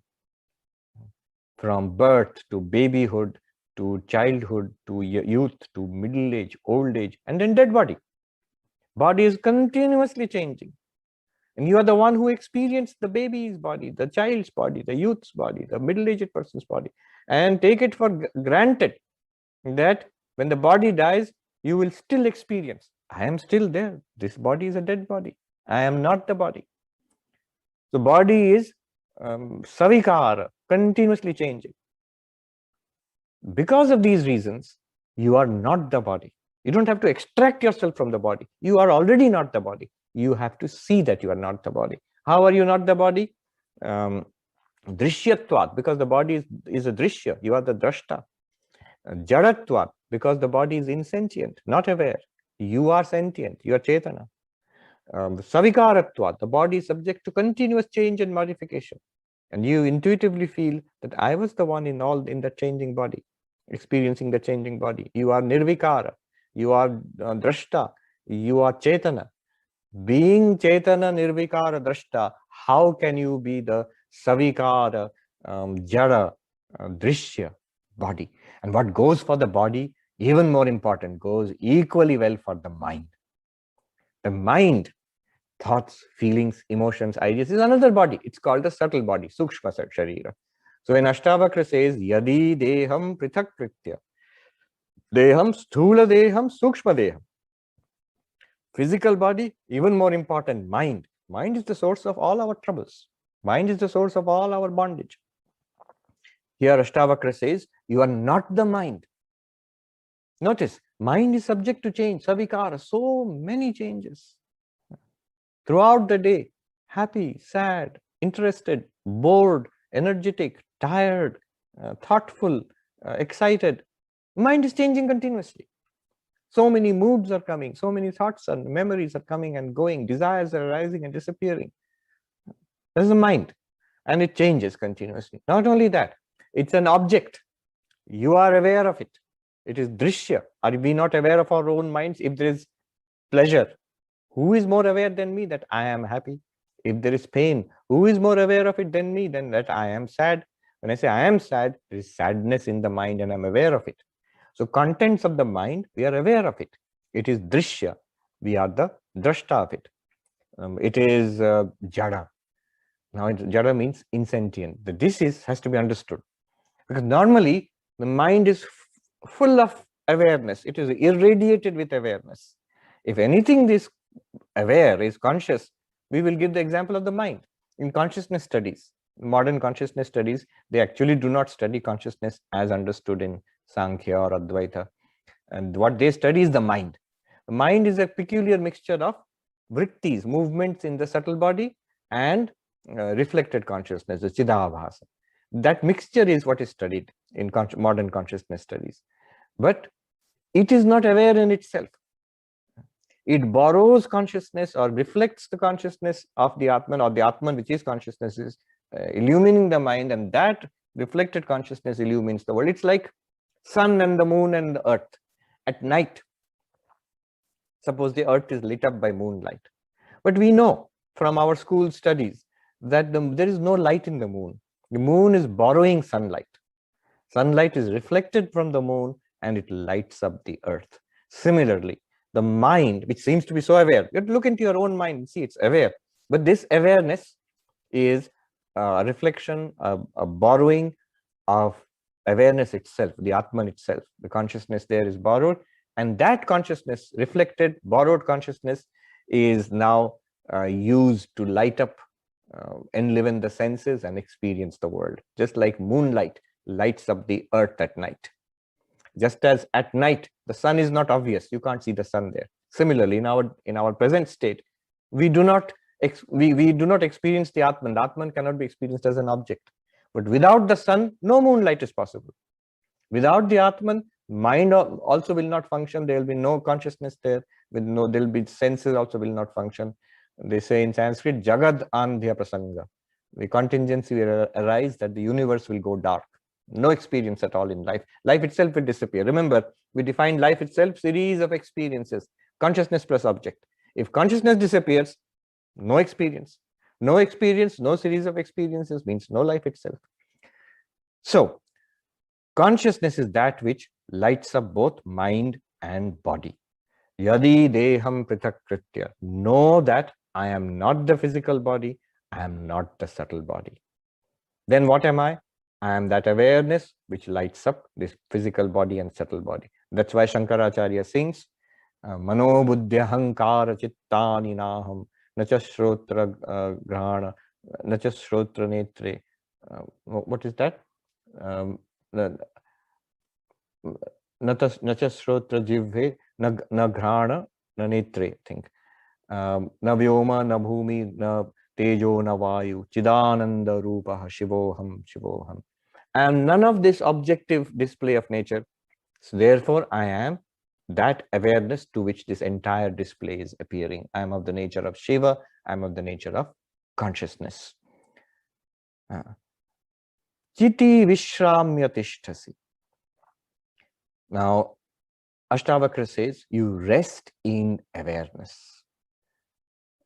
From birth to babyhood, to childhood, to youth, to middle age, old age, and then dead body. Body is continuously changing. And you are the one who experienced the baby's body, the child's body, the youth's body, the middle-aged person's body. And take it for granted that when the body dies, you will still experience, I am still there. This body is a dead body. I am not the body. The body is savikara, continuously changing. Because of these reasons, you are not the body. You don't have to extract yourself from the body. You are already not the body. You have to see that you are not the body. How are you not the body? Drishyatvat, because the body is a drishya. You are the drashta. Jadatvat, because the body is insentient, not aware. You are sentient. You are chetana. Savikaratvat, the body is subject to continuous change and modification. And you intuitively feel that I was the one in the changing body, experiencing the changing body. You are nirvikara. You are drashta. You are chetana. Being chetana, nirvikara, drashta, how can you be the savikara, jara, drishya body? And what goes for the body, even more important, goes equally well for the mind. The mind, thoughts, feelings, emotions, ideas, is another body. It's called the subtle body, sukshma sharira. So when Ashtavakra says, yadi deham prithak kritya, deham sthula deham sukshma deham. Physical body, even more important, mind. Mind is the source of all our troubles. Mind is the source of all our bondage. Here Ashtavakra says, you are not the mind. Notice, mind is subject to change, savikara, so many changes. Throughout the day, happy, sad, interested, bored, energetic, tired, thoughtful, excited. Mind is changing continuously. So many moods are coming, so many thoughts and memories are coming and going, desires are arising and disappearing. This is the mind, and it changes continuously. Not only that, it's an object. You are aware of it. It is drishya. Are we not aware of our own minds? If there is pleasure, who is more aware than me that I am happy? If there is pain, who is more aware of it than me than that I am sad? When I say I am sad, there is sadness in the mind and I'm aware of it. So contents of the mind, we are aware of it. It is drishya. We are the drashta of it. It is jada. Now jada means insentient. This has to be understood. Because normally the mind is full of awareness. It is irradiated with awareness. If anything is aware, is conscious, we will give the example of the mind. In consciousness studies, modern consciousness studies, they actually do not study consciousness as understood in Sankhya or Advaita. And what they study is the mind. The mind is a peculiar mixture of vrittis, movements in the subtle body, and reflected consciousness, the Chidabhasa. That mixture is what is studied in modern consciousness studies. But it is not aware in itself. It borrows consciousness or reflects the consciousness of the Atman, or the Atman, which is consciousness, is illumining the mind, and that reflected consciousness illumines the world. It's like sun and the moon and the earth. At night, suppose the earth is lit up by moonlight. But we know from our school studies that there is no light in the moon. The moon is borrowing sunlight. Sunlight is reflected from the moon and it lights up the earth. Similarly, the mind, which seems to be so aware, you have to look into your own mind and see it's aware. But this awareness is a reflection, a borrowing of awareness itself, the Atman itself. The consciousness there is borrowed, and that consciousness, reflected, borrowed consciousness, is now used to light up, enliven the senses and experience the world. Just like moonlight lights up the earth at night. Just as at night, the sun is not obvious, you can't see the sun there. Similarly, in our present state, we do not experience the Atman. The Atman cannot be experienced as an object. But without the sun, no moonlight is possible. Without the Atman, mind also will not function. There will be no consciousness there. There will be senses also will not function. They say in Sanskrit, Jagad Andhya Prasanga. The contingency will arise that the universe will go dark. No experience at all in life. Life itself will disappear. Remember, we define life itself, series of experiences, consciousness plus object. If consciousness disappears, no experience. No experience, no series of experiences means no life itself. So, consciousness is that which lights up both mind and body. Yadi deham prithakritya. Know that I am not the physical body, I am not the subtle body. Then what am I? I am that awareness which lights up this physical body and subtle body. That's why Shankaracharya sings, Mano buddhya hankara chittani naham nacha shrotra grahana nacha shrotra netre. What is that? Nacha shrotra jivhe na grahana na netre, I think. Na vyoma na bhumi na tejo na vayu chidananda rupaha shivoham shivoham. And none of this objective display of nature. So therefore, I am that awareness to which this entire display is appearing. I am of the nature of Shiva. I am of the nature of consciousness. Chiti Vishramya Tishtasi. Now, Ashtavakra says, you rest in awareness.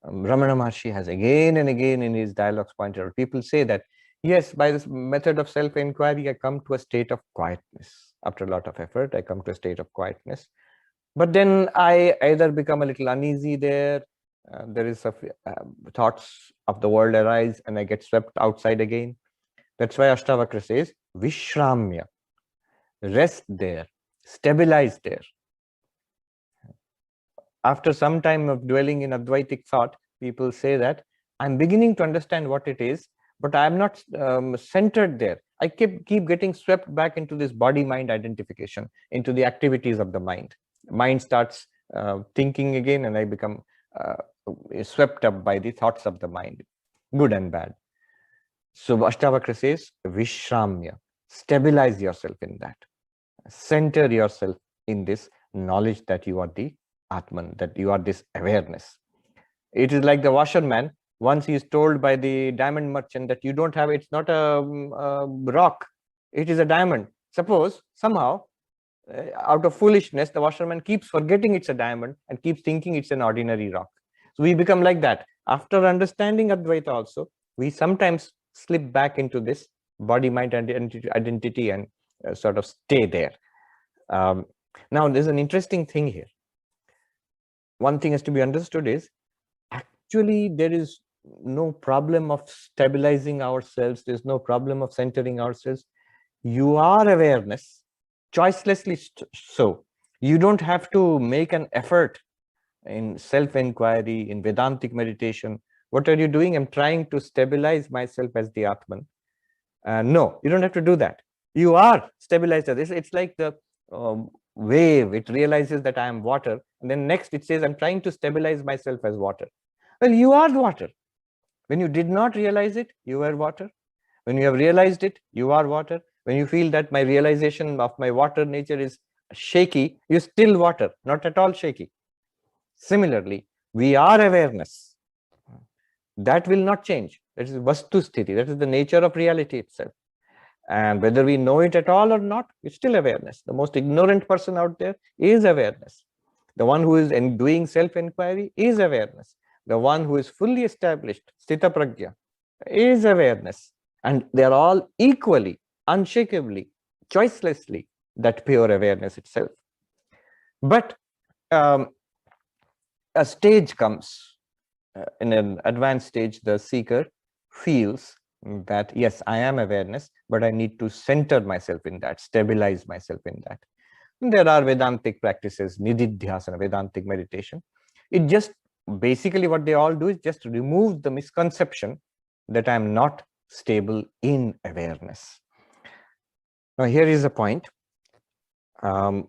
Ramana Maharshi has again and again in his dialogues pointed out, people say that, yes, by this method of self-inquiry, I come to a state of quietness. After a lot of effort, I come to a state of quietness. But then I either become a little uneasy there, there is thoughts of the world arise and I get swept outside again. That's why Ashtavakra says, Vishramya, rest there, stabilize there. After some time of dwelling in Advaitic thought, people say that I'm beginning to understand what it is, but I'm not centered there. I keep getting swept back into this body-mind identification, into the activities of the mind. Mind starts thinking again, and I become swept up by the thoughts of the mind, good and bad. So Ashtavakra says, Vishramya, stabilize yourself in that. Center yourself in this knowledge that you are the Atman, that you are this awareness. It is like the washerman. Once he is told by the diamond merchant that you don't have, it's not a rock, it is a diamond. Suppose somehow, out of foolishness, the washerman keeps forgetting it's a diamond and keeps thinking it's an ordinary rock. So we become like that. After understanding Advaita also, we sometimes slip back into this body-mind identity and sort of stay there. Now, there's an interesting thing here. One thing has to be understood is, actually, there is no problem of stabilizing ourselves. There's no problem of centering ourselves. You are awareness, choicelessly so. You don't have to make an effort in self-inquiry, in Vedantic meditation. What are you doing? I'm trying to stabilize myself as the Atman. No, you don't have to do that. You are stabilized. It's like the wave. It realizes that I am water. And then next it says, I'm trying to stabilize myself as water. Well, you are water. When you did not realize it, you were water. When you have realized it, you are water. When you feel that my realization of my water nature is shaky, you're still water, not at all shaky. Similarly, we are awareness. That will not change. That is vastu sthiti. That is the nature of reality itself. And whether we know it at all or not, it's still awareness. The most ignorant person out there is awareness. The one who is doing self-inquiry is awareness. The one who is fully established, sthita prajna, is awareness. And they are all equally, unshakably, choicelessly, that pure awareness itself. But a stage comes, in an advanced stage, the seeker feels that, yes, I am awareness, but I need to center myself in that, stabilize myself in that. And there are Vedantic practices, nididhyasana, Vedantic meditation. It just, basically what they all do is just remove the misconception that I am not stable in awareness. Now, here is a point. Bhagavan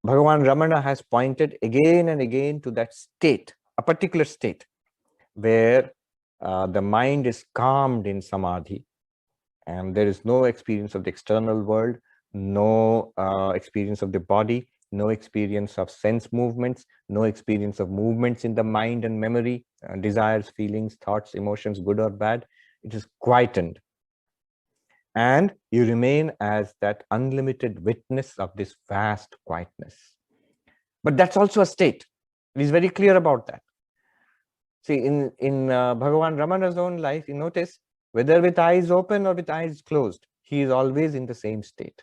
Ramana has pointed again and again to that state, a particular state, where the mind is calmed in samadhi, and there is no experience of the external world, no experience of the body, no experience of sense movements, no experience of movements in the mind and memory, desires, feelings, thoughts, emotions, good or bad. It is quietened. And you remain as that unlimited witness of this vast quietness. But that's also a state. It is very clear about that. See, in Bhagavan Ramana's own life, you notice, whether with eyes open or with eyes closed, he is always in the same state.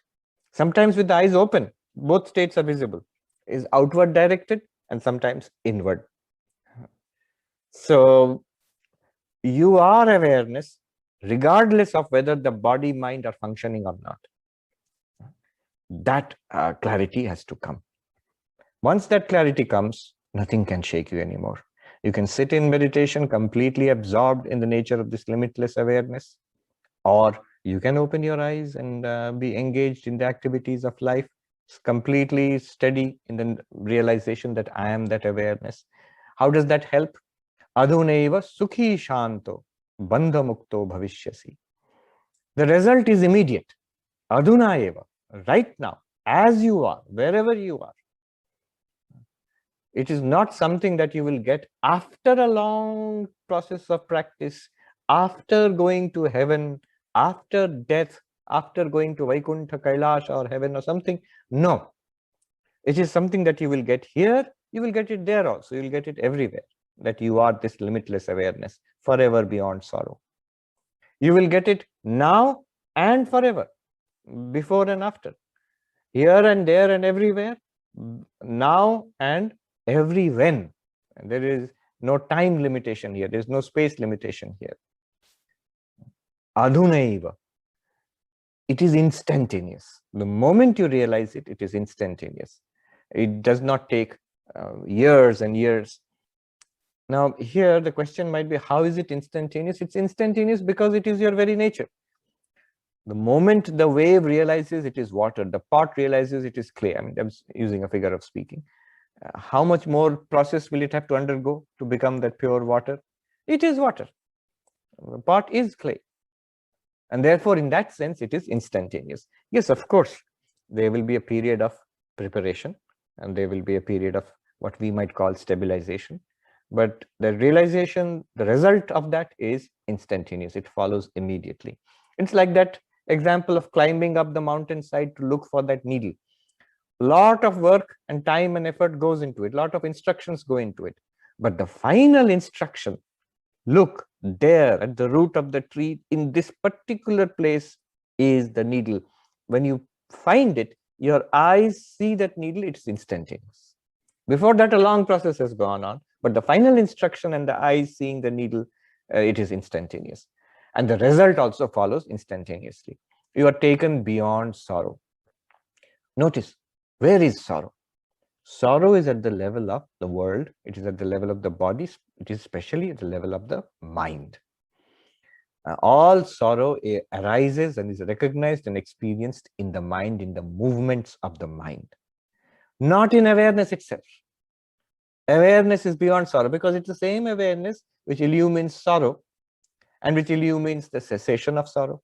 Sometimes with the eyes open, both states are visible. Is outward directed and sometimes inward. So you are awareness regardless of whether the body, mind are functioning or not. That clarity has to come. Once that clarity comes, nothing can shake you anymore. You can sit in meditation completely absorbed in the nature of this limitless awareness, or you can open your eyes and be engaged in the activities of life, completely steady in the realization that I am that awareness. How does that help? Adhunaiva sukhi shanto bandha mukto bhavishyasi. The result is immediate. Adhunaiva, right now, as you are, wherever you are. It is not something that you will get after a long process of practice, after going to heaven, after death, after going to Vaikuntha, Kailash or heaven or something. No. It is something that you will get here, you will get it there also, you will get it everywhere, that you are this limitless awareness, forever beyond sorrow. You will get it now and forever, before and after, here and there and everywhere, now and every when. And there is no time limitation here, there is no space limitation here. Adhunaiva. It is instantaneous. The moment you realize it, it is instantaneous. It does not take years and years. Now, here the question might be, how is it instantaneous? It's instantaneous because it is your very nature. The moment the wave realizes it is water, the pot realizes it is clay. I mean, I'm using a figure of speaking. How much more process will it have to undergo to become that pure water? It is water. The pot is clay. And therefore, in that sense, it is instantaneous. Yes, of course, there will be a period of preparation and there will be a period of what we might call stabilization. But the realization, the result of that is instantaneous. It follows immediately. It's like that example of climbing up the mountainside to look for that needle. A lot of work and time and effort goes into it. A lot of instructions go into it. But the final instruction, look there at the root of the tree, in this particular place is the needle. When you find it, your eyes see that needle, it's instantaneous. Before that, a long process has gone on, but the final instruction and the eyes seeing the needle, it is instantaneous. And the result also follows instantaneously. You are taken beyond sorrow. Notice, where is sorrow? Sorrow is at the level of the world, it is at the level of the body, it is especially at the level of the mind. All sorrow arises and is recognized and experienced in the mind, in the movements of the mind, not in awareness itself. Awareness is beyond sorrow because it's the same awareness which illumines sorrow and which illumines the cessation of sorrow.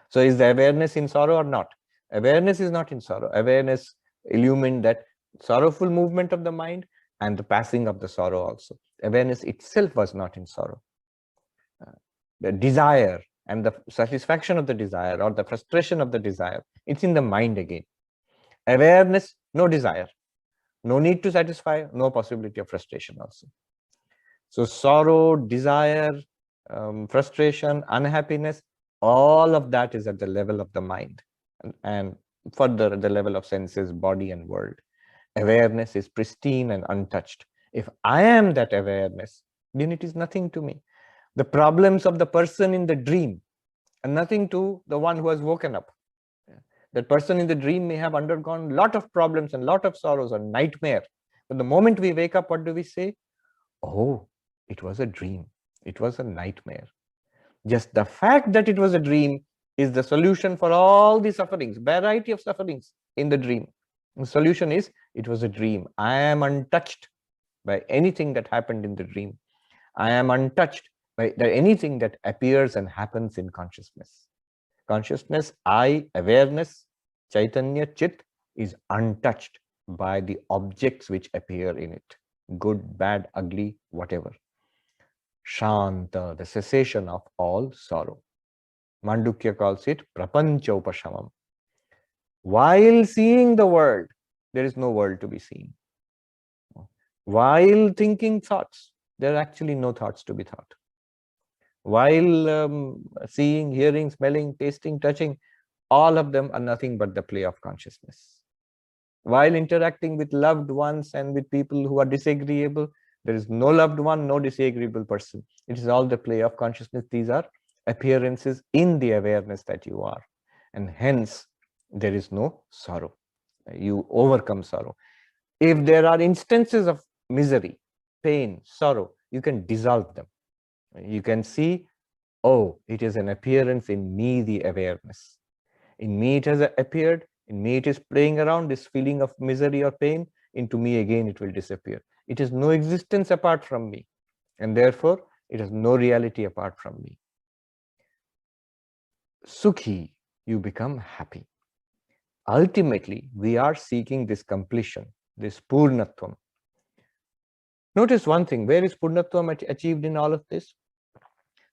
So is the awareness in sorrow or not? Awareness is not in sorrow. Awareness illumined that sorrowful movement of the mind and the passing of the sorrow also. Awareness itself was not in sorrow. The desire and the satisfaction of the desire or the frustration of the desire, it's in the mind again. Awareness, no desire. No need to satisfy, no possibility of frustration also. So sorrow, desire, frustration, unhappiness, all of that is at the level of the mind and further at the level of senses, body and world. Awareness is pristine and untouched. If I am that awareness, then it is nothing to me. The problems of the person in the dream are nothing to the one who has woken up. That person in the dream may have undergone a lot of problems and a lot of sorrows or nightmare. But the moment we wake up, what do we say? Oh, it was a dream. It was a nightmare. Just the fact that it was a dream is the solution for all the sufferings, variety of sufferings in the dream. The solution is, it was a dream. I am untouched by anything that happened in the dream. I am untouched by anything that appears and happens in consciousness. Consciousness, I, awareness, Chaitanya, Chit is untouched by the objects which appear in it. Good, bad, ugly, whatever. Shanta, the cessation of all sorrow. Mandukya calls it prapancha upashamam. While seeing the world, there is no world to be seen. While thinking thoughts, there are actually no thoughts to be thought. While seeing, hearing, smelling, tasting, touching, all of them are nothing but the play of consciousness. While interacting with loved ones and with people who are disagreeable, there is no loved one, no disagreeable person. It is all the play of consciousness. These are appearances in the awareness that you are. And hence, there is no sorrow. You overcome sorrow. If there are instances of misery, pain, sorrow, you can dissolve them. You can see, oh, it is an appearance in me, the awareness. In me it has appeared, in me it is playing around, this feeling of misery or pain, into me again it will disappear. It has no existence apart from me, and therefore it has no reality apart from me. Sukhi, you become happy. Ultimately, we are seeking this completion, this Purnatvam. Notice one thing, where is Purnatvam achieved in all of this?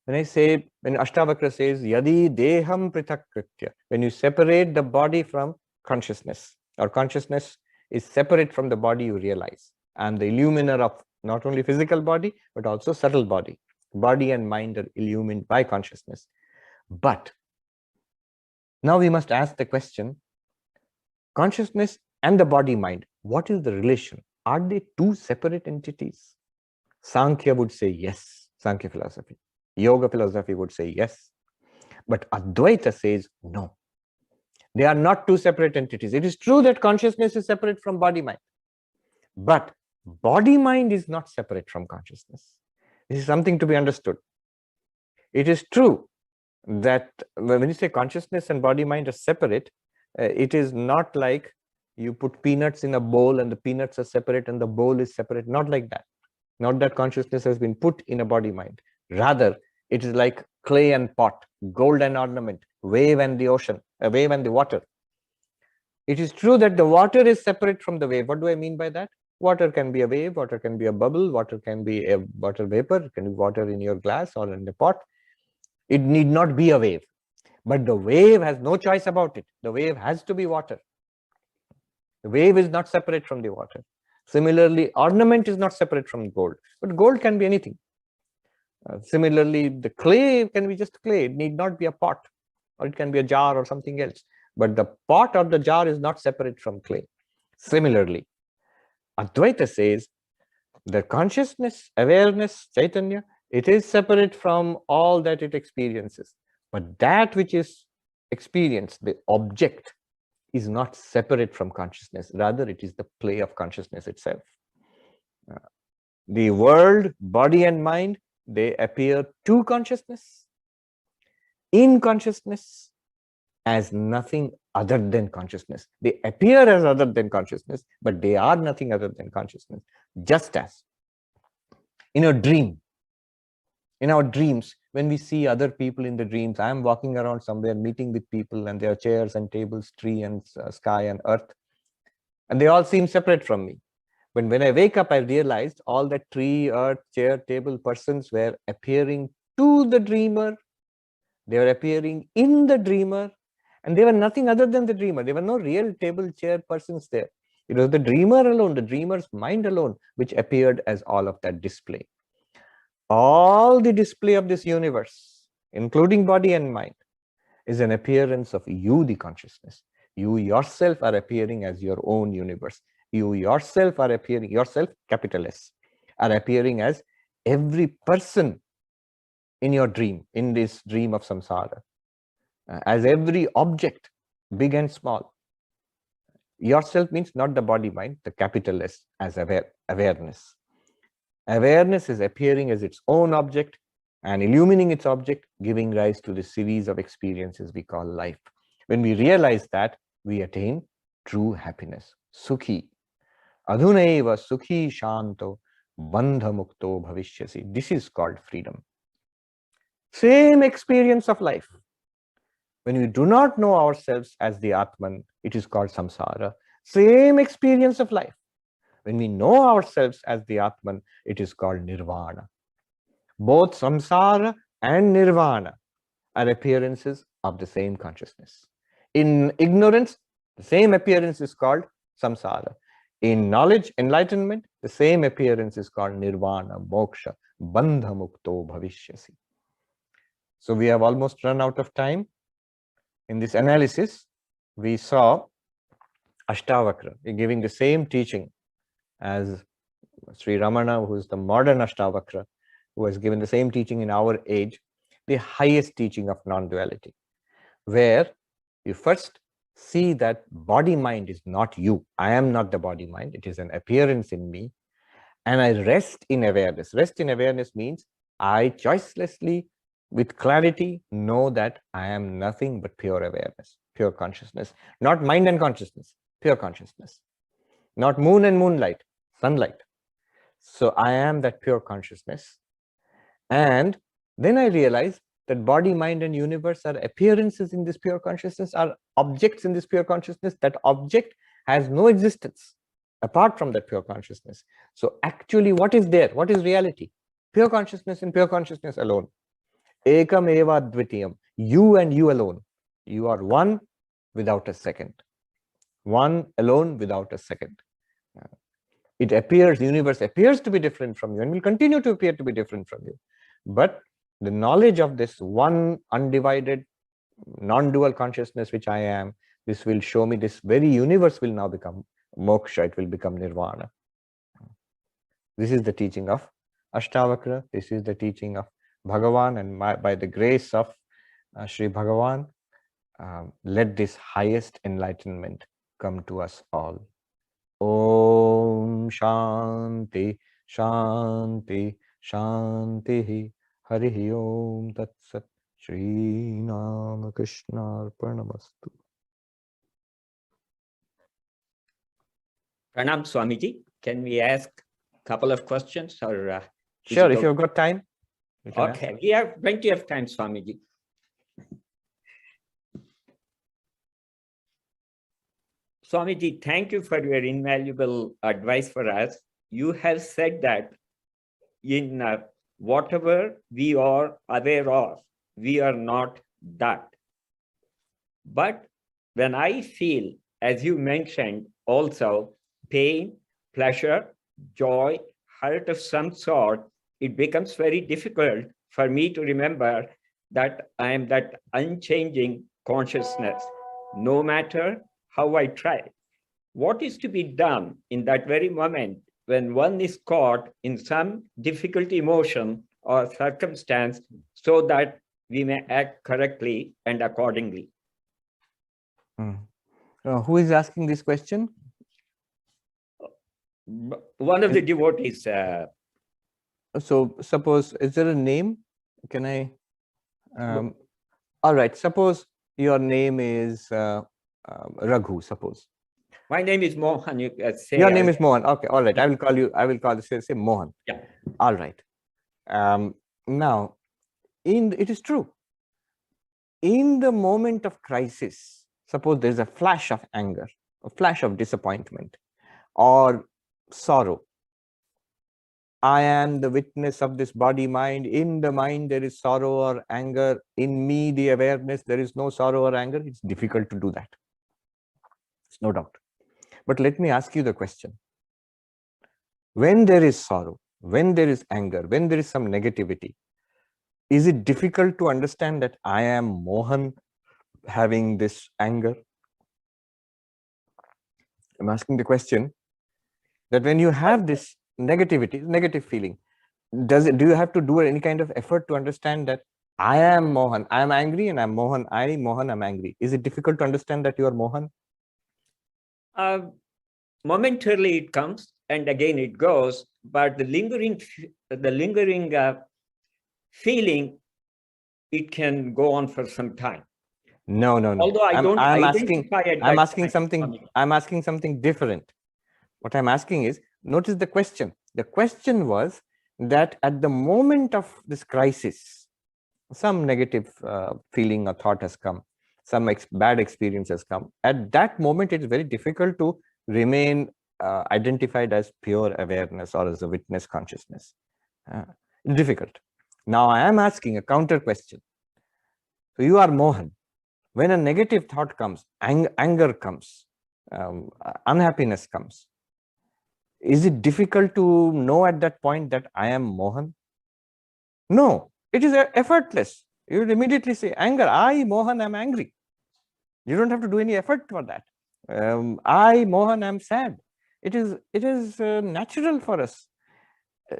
When Ashtavakra says, Yadi deham prithakritya, when you separate the body from consciousness, or consciousness is separate from the body, you realize. I am the illuminer of not only physical body, but also subtle body. Body and mind are illumined by consciousness. But now we must ask the question, consciousness and the body-mind, what is the relation? Are they two separate entities? Sankhya would say yes, Sankhya philosophy. Yoga philosophy would say yes. But Advaita says no. They are not two separate entities. It is true that consciousness is separate from body-mind. But body-mind is not separate from consciousness. This is something to be understood. It is true that when you say consciousness and body-mind are separate, it is not like you put peanuts in a bowl and the peanuts are separate and the bowl is separate. Not like that. Not that consciousness has been put in a body-mind. Rather, it is like clay and pot, gold and ornament, wave and the ocean, a wave and the water. It is true that the water is separate from the wave. What do I mean by that? Water can be a wave, water can be a bubble, water can be a water vapor, it can be water in your glass or in the pot. It need not be a wave. But the wave has no choice about it. The wave has to be water. The wave is not separate from the water. Similarly, ornament is not separate from gold, but gold can be anything. Similarly, the clay can be just clay. It need not be a pot, or it can be a jar or something else. But the pot or the jar is not separate from clay. Similarly, Advaita says the consciousness, awareness, Chaitanya, it is separate from all that it experiences. But that which is experienced, the object, is not separate from consciousness. Rather, it is the play of consciousness itself. The world, body and mind, they appear to consciousness, in consciousness, as nothing other than consciousness. They appear as other than consciousness, but they are nothing other than consciousness. Just as in a dream, in our dreams, when we see other people in the dreams, I am walking around somewhere, meeting with people, and there are chairs and tables, tree and sky and earth, and they all seem separate from me. But when I wake up, I realized all that tree, earth, chair, table, persons were appearing to the dreamer. They were appearing in the dreamer, and they were nothing other than the dreamer. There were no real table, chair, persons there. It was the dreamer alone, the dreamer's mind alone, which appeared as all of that display. All the display of this universe, including body and mind, is an appearance of you, the consciousness. You yourself are appearing as your own universe. You yourself are appearing, yourself, capital S, are appearing as every person in your dream, in this dream of samsara, as every object, big and small. Yourself means not the body mind, the capital S, as awareness. Awareness is appearing as its own object and illumining its object, giving rise to the series of experiences we call life. When we realize that, we attain true happiness. Sukhi. Adhunaiva sukhi shanto bandha mukto bhavishyasi. This is called freedom. Same experience of life. When we do not know ourselves as the Atman, it is called samsara. Same experience of life. When we know ourselves as the Atman, it is called nirvana. Both samsara and nirvana are appearances of the same consciousness. In ignorance, the same appearance is called samsara. In knowledge, enlightenment, the same appearance is called nirvana, moksha, bandha mukto bhavishyasi. So we have almost run out of time. In this analysis, we saw Ashtavakra giving the same teaching as Sri Ramana, who is the modern Ashtavakra, who has given the same teaching in our age, the highest teaching of non-duality, where you first see that body-mind is not you. I am not the body-mind. It is an appearance in me. And I rest in awareness. Rest in awareness means I choicelessly, with clarity, know that I am nothing but pure awareness, pure consciousness. Not mind and consciousness, pure consciousness. Not moon and moonlight, sunlight. So I am that pure consciousness. And then I realize that body, mind, and universe are appearances in this pure consciousness, are objects in this pure consciousness. That object has no existence apart from that pure consciousness. So actually, what is there? What is reality? Pure consciousness and pure consciousness alone. Ekam eva dvitiyam. You and you alone. You are one without a second. One alone without a second. It appears, the universe appears to be different from you and will continue to appear to be different from you. But the knowledge of this one undivided, non-dual consciousness which I am, this will show me this very universe will now become moksha, it will become nirvana. This is the teaching of Ashtavakra, this is the teaching of Bhagavan, and by the grace of Sri Bhagavan, let this highest enlightenment come to us all. Om Shanti Shanti Shanti Harihi Om Tat Sat Shri Nama Krishna Arpanamastu. Pranam Swamiji, can we ask a couple of questions? Or sure, if you've got time. Okay, we have plenty of time, Swamiji. Swamiji, thank you for your invaluable advice for us. You have said that in whatever we are aware of, we are not that. But when I feel, as you mentioned, also pain, pleasure, joy, hurt of some sort, it becomes very difficult for me to remember that I am that unchanging consciousness, no matter how I try. What is to be done in that very moment when one is caught in some difficult emotion or circumstance so that we may act correctly and accordingly? Who is asking this question? One of the devotees. So suppose, is there a name? Can I? All right. Suppose your name is Raghu. Suppose My name is Mohan. You say your name is Mohan. Okay. All right. I will call you. I will call say Mohan. Yeah. All right. Now, it is true. In the moment of crisis, suppose there is a flash of anger, a flash of disappointment, or sorrow. I am the witness of this body mind. In the mind, there is sorrow or anger. In me, the awareness, there is no sorrow or anger. It's difficult to do that. It's no doubt. But let me ask you the question. When there is sorrow, when there is anger, when there is some negativity, is it difficult to understand that I am Mohan having this anger? I'm asking the question that when you have this negativity, negative feeling, do you have to do any kind of effort to understand that I am Mohan, I am angry and I'm Mohan, Mohan, I'm angry? Is it difficult to understand that you are Mohan? Momentarily it comes and again it goes, but the lingering feeling, it can go on for some time. No. Although I don't identify at I'm that asking time. I'm asking something different. What I'm asking is, notice the question. The question was that at the moment of this crisis, some negative feeling or thought has come, some bad experience has come. At that moment, it is very difficult to remain identified as pure awareness or as a witness consciousness. Difficult. Now I am asking a counter question. So you are Mohan. When a negative thought comes, anger comes, unhappiness comes, is it difficult to know at that point that I am Mohan? No, it is effortless. You will immediately say, anger, I, Mohan, am angry. You don't have to do any effort for that. I, Mohan, am sad. It is natural for us.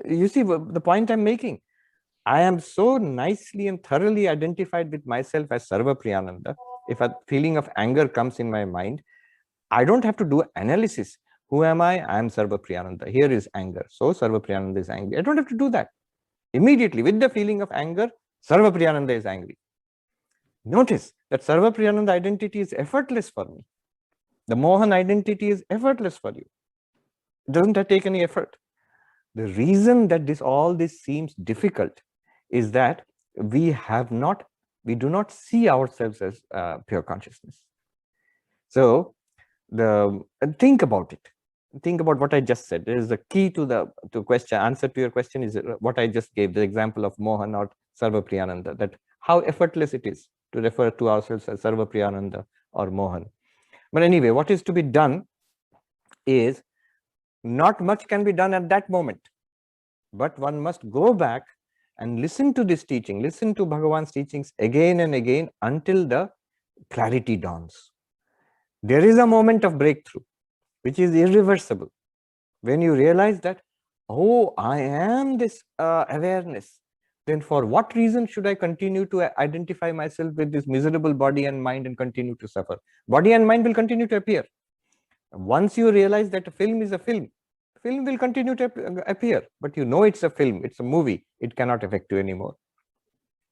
You see the point I'm making. I am so nicely and thoroughly identified with myself as Sarvapriyananda. If a feeling of anger comes in my mind, I don't have to do analysis. Who am I? I am Sarvapriyananda. Here is anger. So Sarvapriyananda is angry. I don't have to do that. Immediately, with the feeling of anger, Sarvapriyananda is angry. Notice that Sarvapriyananda identity is effortless for me. The Mohan identity is effortless for you. It doesn't take any effort. The reason that all this seems difficult is that we do not see ourselves as pure consciousness. So think about it. Think about what I just said. There is the key to the answer to your question is what I just gave, the example of Mohan or Sarvapriyananda, that how effortless it is to refer to ourselves as Sarvapriyananda or Mohan. But anyway, what is to be done is not much can be done at that moment, but one must go back and listen to this teaching, listen to Bhagavan's teachings again and again until the clarity dawns. There is a moment of breakthrough, which is irreversible. When you realize that, oh, I am this awareness, then for what reason should I continue to identify myself with this miserable body and mind and continue to suffer? Body and mind will continue to appear. Once you realize that a film is a film, film will continue to appear, but you know it's a film, it's a movie, it cannot affect you anymore.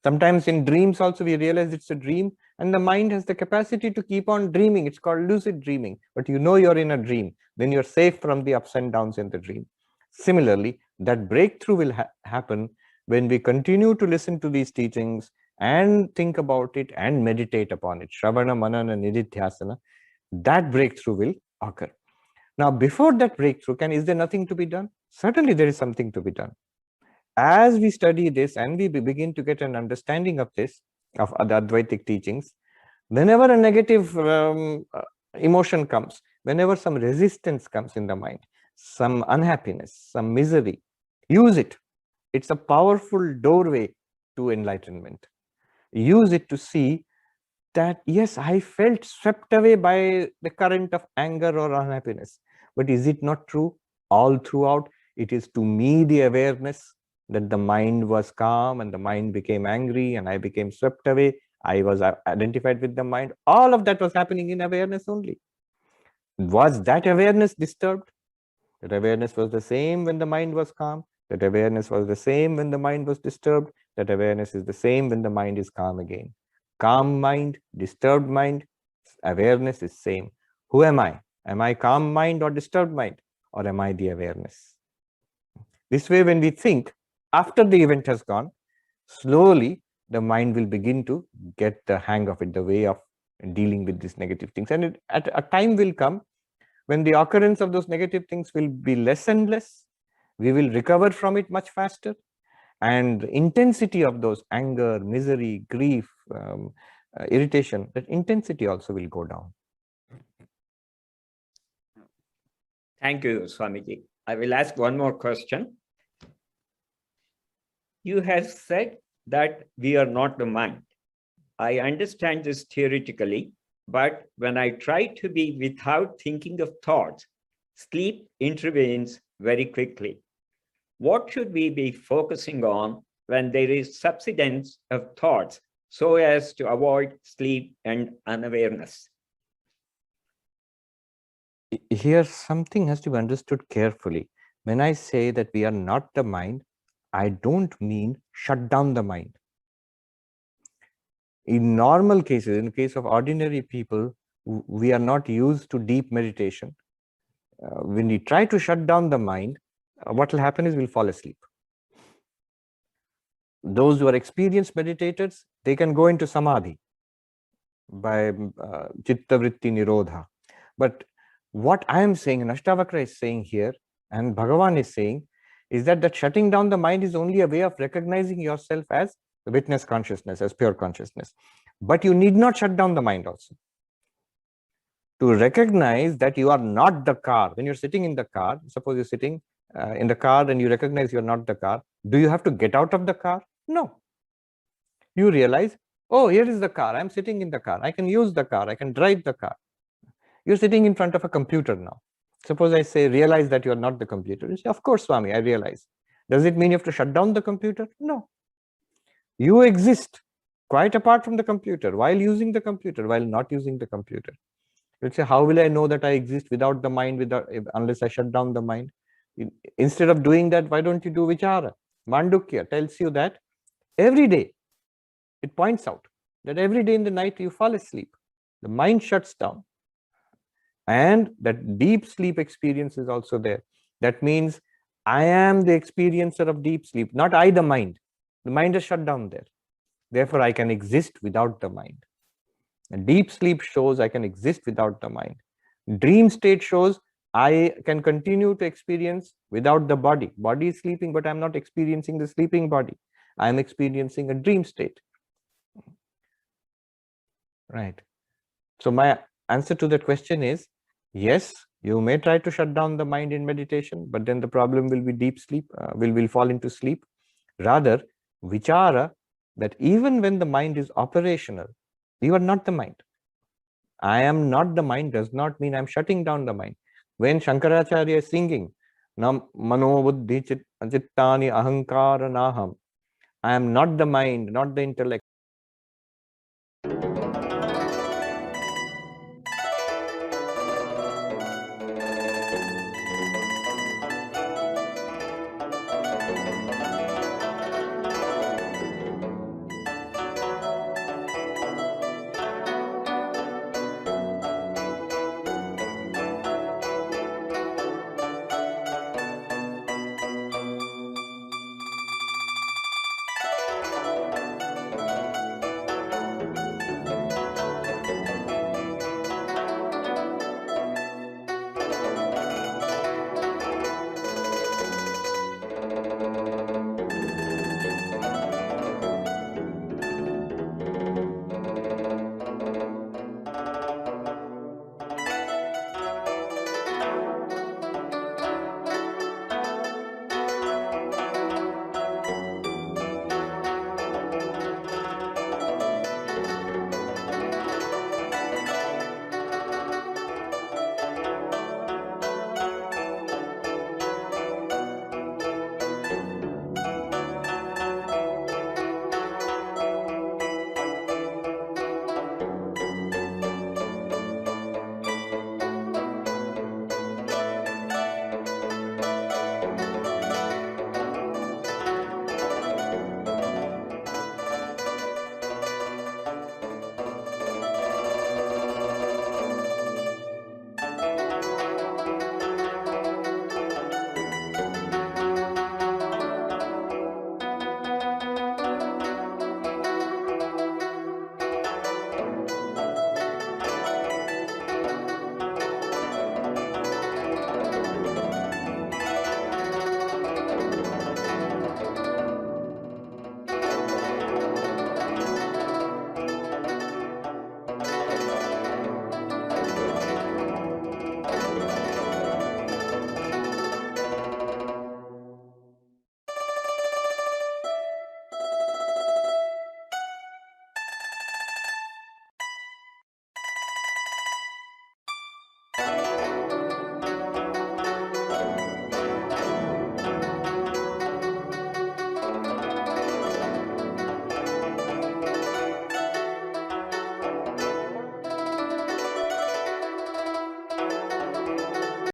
Sometimes in dreams also we realize it's a dream and the mind has the capacity to keep on dreaming. It's called lucid dreaming, but you know you're in a dream. Then you're safe from the ups and downs in the dream. Similarly, that breakthrough will happen when we continue to listen to these teachings and think about it and meditate upon it. Shravana, Manana, Nididhyasana, that breakthrough will occur. Now, before that breakthrough, is there nothing to be done? Certainly there is something to be done. As we study this and we begin to get an understanding of this, of the Advaitic teachings, whenever a negative emotion comes, whenever some resistance comes in the mind, some unhappiness, some misery, use it. It's a powerful doorway to enlightenment. Use it to see that, yes, I felt swept away by the current of anger or unhappiness. But is it not true? All throughout, it is to me the awareness that the mind was calm and the mind became angry and I became swept away. I was identified with the mind. All of that was happening in awareness only. Was that awareness disturbed? That awareness was the same when the mind was calm. That awareness was the same when the mind was disturbed. That awareness is the same when the mind is calm again. Calm mind, disturbed mind, awareness is same. Who am I? Am I calm mind or disturbed mind? Or am I the awareness? This way, when we think, after the event has gone, slowly the mind will begin to get the hang of it, the way of dealing with these negative things. And at a time will come when the occurrence of those negative things will be less and less. We will recover from it much faster. And the intensity of those anger, misery, grief, irritation, that intensity also will go down. Thank you, Swamiji. I will ask one more question. You have said that we are not the mind. I understand this theoretically, but when I try to be without thinking of thoughts, sleep intervenes very quickly. What should we be focusing on when there is subsidence of thoughts so as to avoid sleep and unawareness? Here, something has to be understood carefully. When I say that we are not the mind, I don't mean shut down the mind. In normal cases, in the case of ordinary people, we are not used to deep meditation. When we try to shut down the mind, what will happen is we'll fall asleep. Those who are experienced meditators, they can go into samadhi by chitta vritti nirodha. But what I am saying, and Ashtavakra is saying here, and Bhagavan is saying, is that shutting down the mind is only a way of recognizing yourself as the witness consciousness, as pure consciousness. But you need not shut down the mind also. To recognize that you are not the car. When you're sitting in the car, suppose you're sitting in the car and you recognize you're not the car, do you have to get out of the car? No. You realize, oh, here is the car. I'm sitting in the car. I can use the car. I can drive the car. You're sitting in front of a computer now. Suppose I say, realize that you're not the computer. You say, of course, Swami, I realize. Does it mean you have to shut down the computer? No. You exist quite apart from the computer, while using the computer, while not using the computer. You'll say, how will I know that I exist without the mind, unless I shut down the mind? Instead of doing that, why don't you do vichara? Mandukya tells you that every day, it points out that every day in the night you fall asleep. The mind shuts down. And that deep sleep experience is also there. That means I am the experiencer of deep sleep, not I the mind. The mind is shut down there. Therefore, I can exist without the mind. And deep sleep shows I can exist without the mind. Dream state shows I can continue to experience without the body. Body is sleeping, but I'm not experiencing the sleeping body. I'm experiencing a dream state. Right. So my answer to that question is, yes, you may try to shut down the mind in meditation, but then the problem will be deep sleep, will fall into sleep. Rather, vichara, that even when the mind is operational, you are not the mind. I am not the mind does not mean I'm shutting down the mind. When Shankaracharya is singing, Nam mano buddhi chittani ahankara naham, I am not the mind, not the intellect.